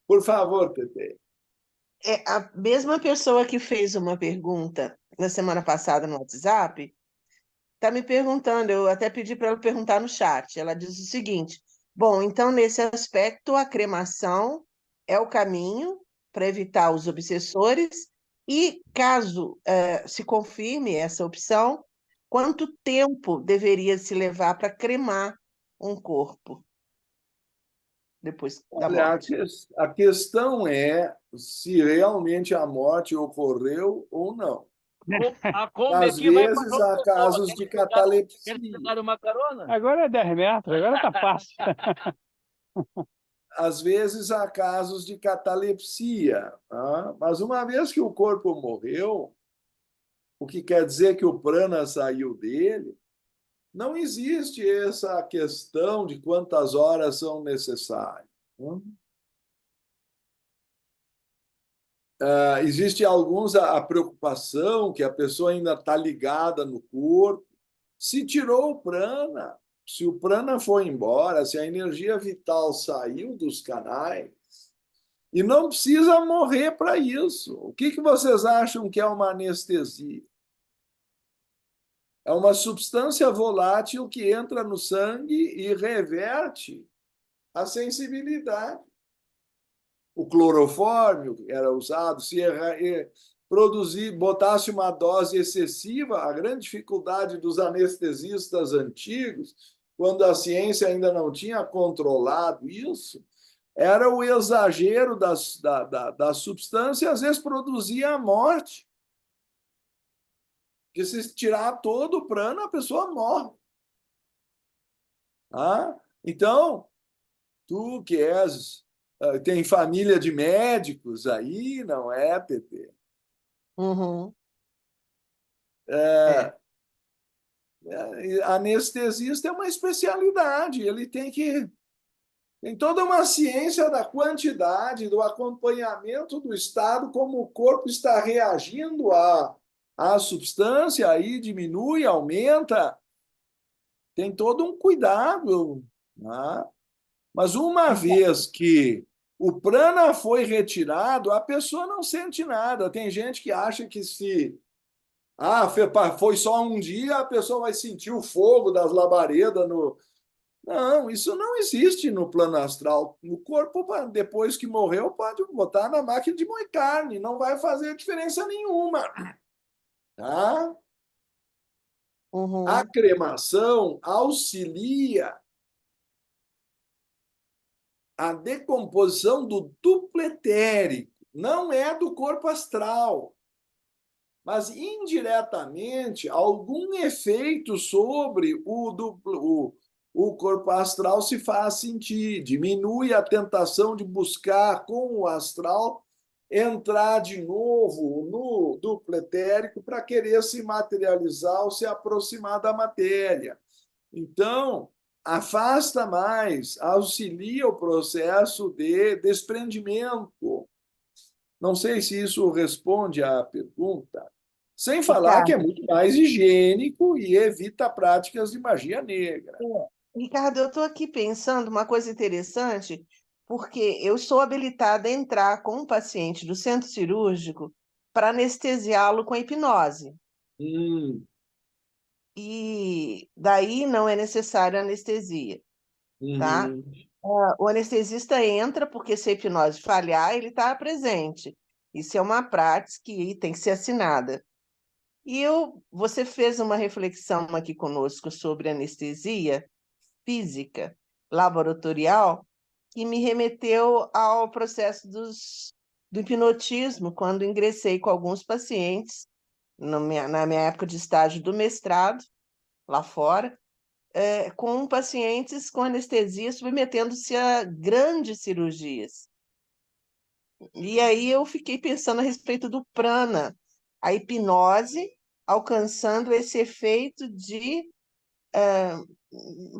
Por favor, TT. É a mesma pessoa que fez uma pergunta na semana passada no WhatsApp, está me perguntando, eu até pedi para ela perguntar no chat. Ela diz o seguinte: bom, então, nesse aspecto, a cremação é o caminho para evitar os obsessores, e caso se confirme essa opção, quanto tempo deveria se levar para cremar um corpo depois da Olha, morte? a questão é se realmente a morte ocorreu ou não. A Kombi Às aqui vai para vezes João há Pessoa. casos de Quer catalepsia. pegar uma carona? Agora é 10 metros, agora tá fácil. Às vezes há casos de catalepsia, tá? Mas uma vez que o corpo morreu, o que quer dizer que o prana saiu dele, não existe essa questão de quantas horas são necessárias. Existe alguns a preocupação que a pessoa ainda está ligada no corpo. Se tirou o prana, se o prana foi embora, se a energia vital saiu dos canais, e não precisa morrer para isso. O que vocês acham que é uma anestesia? É uma substância volátil que entra no sangue e reverte a sensibilidade. O clorofórmio era usado, se botasse uma dose excessiva, a grande dificuldade dos anestesistas antigos, quando a ciência ainda não tinha controlado isso, era o exagero da substância, às vezes produzia a morte. Porque se tirar todo o prana, a pessoa morre. Então, tu que tem família de médicos aí, não é, Pepe? Uhum. Anestesista é uma especialidade, ele tem toda uma ciência da quantidade, do acompanhamento do estado, como o corpo está reagindo à substância, aí diminui, aumenta, tem todo um cuidado, né? Mas uma vez que o prana foi retirado, a pessoa não sente nada. Tem gente que acha que se foi só um dia, a pessoa vai sentir o fogo das labaredas no. Não, isso não existe no plano astral. O corpo, depois que morreu, pode botar na máquina de moer carne, não vai fazer diferença nenhuma. Tá? Uhum. A cremação auxilia a decomposição do duplo etérico. não é do corpo astral, mas indiretamente algum efeito sobre o corpo astral se faz sentir, diminui a tentação de buscar com o astral entrar de novo no duplo etérico para querer se materializar ou se aproximar da matéria. Então, afasta mais, auxilia o processo de desprendimento. Não sei se isso responde à pergunta. Sem falar que é Ricardo, muito mais higiênico e evita práticas de magia negra. Ricardo, eu estou aqui pensando uma coisa interessante, porque eu estou habilitada a entrar com um paciente do centro cirúrgico para anestesiá-lo com a hipnose. Hum, E daí não é necessária anestesia, tá? uhum. O anestesista entra, porque se a hipnose falhar, ele está presente. Isso é uma prática que tem que ser assinada. Você fez uma reflexão aqui conosco sobre anestesia física, laboratorial, que me remeteu ao processo do hipnotismo, quando ingressei com alguns pacientes, na minha época de estágio do mestrado, lá fora, com pacientes com anestesia submetendo-se a grandes cirurgias. E aí eu fiquei pensando a respeito do prana, a hipnose alcançando esse efeito de.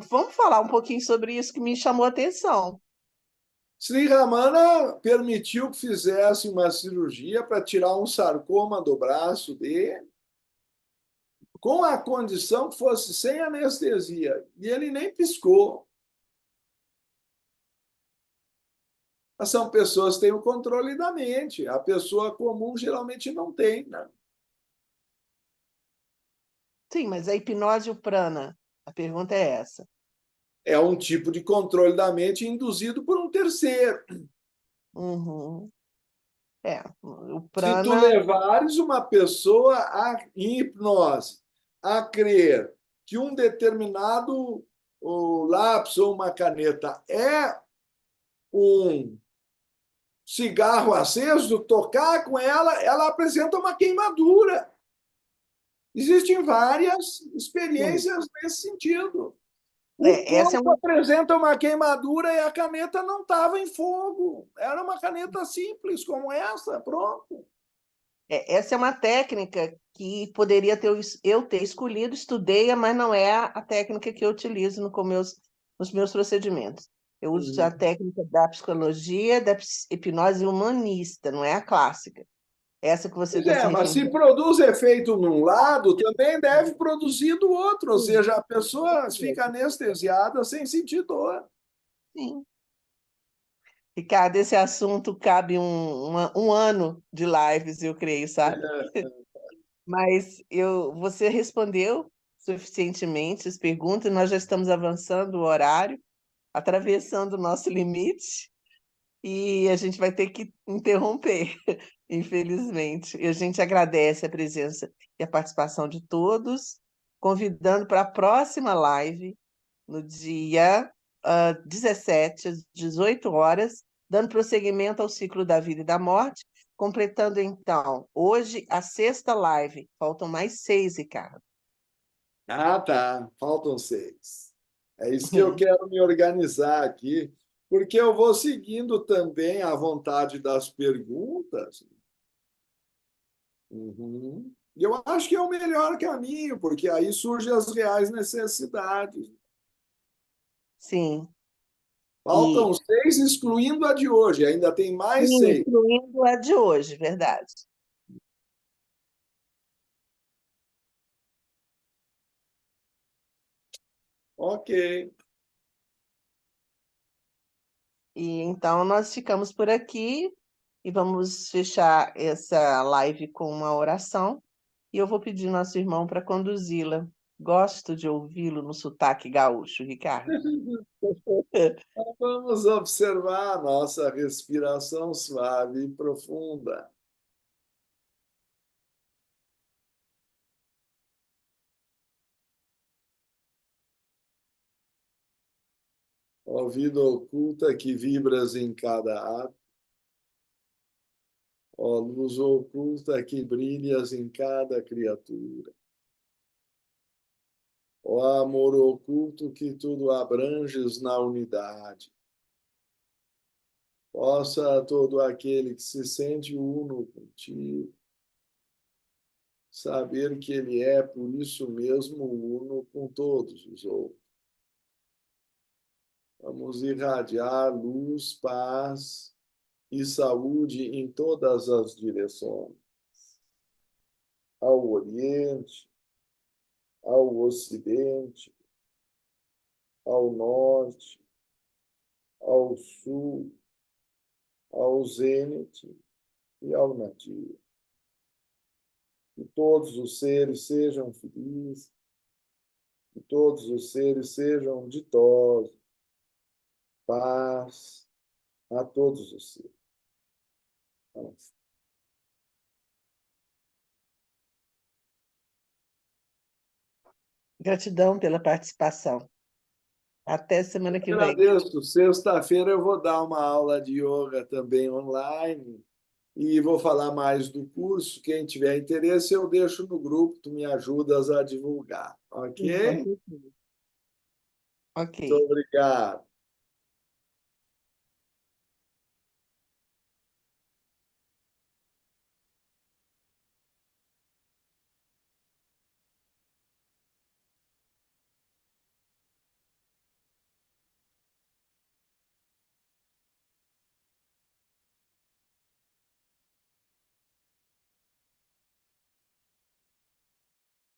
Vamos falar um pouquinho sobre isso que me chamou a atenção. Sri Ramana permitiu que fizesse uma cirurgia para tirar um sarcoma do braço dele, com a condição que fosse sem anestesia. E ele nem piscou. São pessoas que têm o controle da mente. A pessoa comum geralmente não tem, né? Sim, mas a hipnose e o prana, a pergunta é essa. É um tipo de controle da mente induzido por um terceiro. Uhum. O Se tu prana. levares uma pessoa em hipnose a crer que um determinado lápis ou uma caneta é um cigarro aceso, tocar com ela, ela apresenta uma queimadura. Existem várias Sim. experiências nesse sentido. O Essa é corpo apresenta uma queimadura e a caneta não estava em fogo. Era uma caneta simples como essa, pronto. essa é uma técnica que poderia eu ter escolhido, estudei, mas não é a técnica que eu utilizo nos meus procedimentos. Eu uso a técnica da psicologia, da hipnose humanista, não é a clássica. Essa que você Pois está se é, mas se referindo. produz efeito num lado, também deve produzir do outro, ou seja, a pessoa fica anestesiada sem sentir dor. Sim. Ricardo, esse assunto cabe um ano de lives, eu creio, sabe? Mas você respondeu suficientemente as perguntas, nós já estamos avançando o horário, atravessando o nosso limite, e a gente vai ter que interromper, infelizmente. E a gente agradece a presença e a participação de todos, convidando para a próxima live, no dia 17, às 18 horas, dando prosseguimento ao ciclo da vida e da morte, completando, então, hoje a sexta live. Faltam mais 6, Ricardo. Ah, tá. Faltam 6. É isso que eu quero me organizar aqui, porque eu vou seguindo também a vontade das perguntas. Uhum. E eu acho que é o melhor caminho, porque aí surgem as reais necessidades. Sim, Faltam e 6, excluindo a de hoje. Ainda tem mais sim, 6. incluindo a de hoje, verdade. Ok. E então nós ficamos por aqui e vamos fechar essa live com uma oração. E eu vou pedir nosso irmão para conduzi-la. Gosto de ouvi-lo no sotaque gaúcho, Ricardo. Vamos observar a nossa respiração suave e profunda. Ó vida oculta que vibras em cada ato, Ó luz oculta que brilhas em cada criatura. Ó amor oculto que tudo abranges na unidade. Possa todo aquele que se sente uno contigo saber que ele é, por isso mesmo, uno com todos os outros. Vamos irradiar luz, paz e saúde em todas as direções. Ao Oriente, ao Ocidente, ao Norte, ao Sul, ao Zênite e ao Nadir. Que todos os seres sejam felizes, que todos os seres sejam ditosos, paz a todos os seres. Paz. Gratidão pela participação. Até semana que vem. Agradeço. Sexta-feira eu vou dar uma aula de yoga também online e vou falar mais do curso. Quem tiver interesse, eu deixo no grupo, tu me ajudas a divulgar, ok? Ok. Muito obrigado.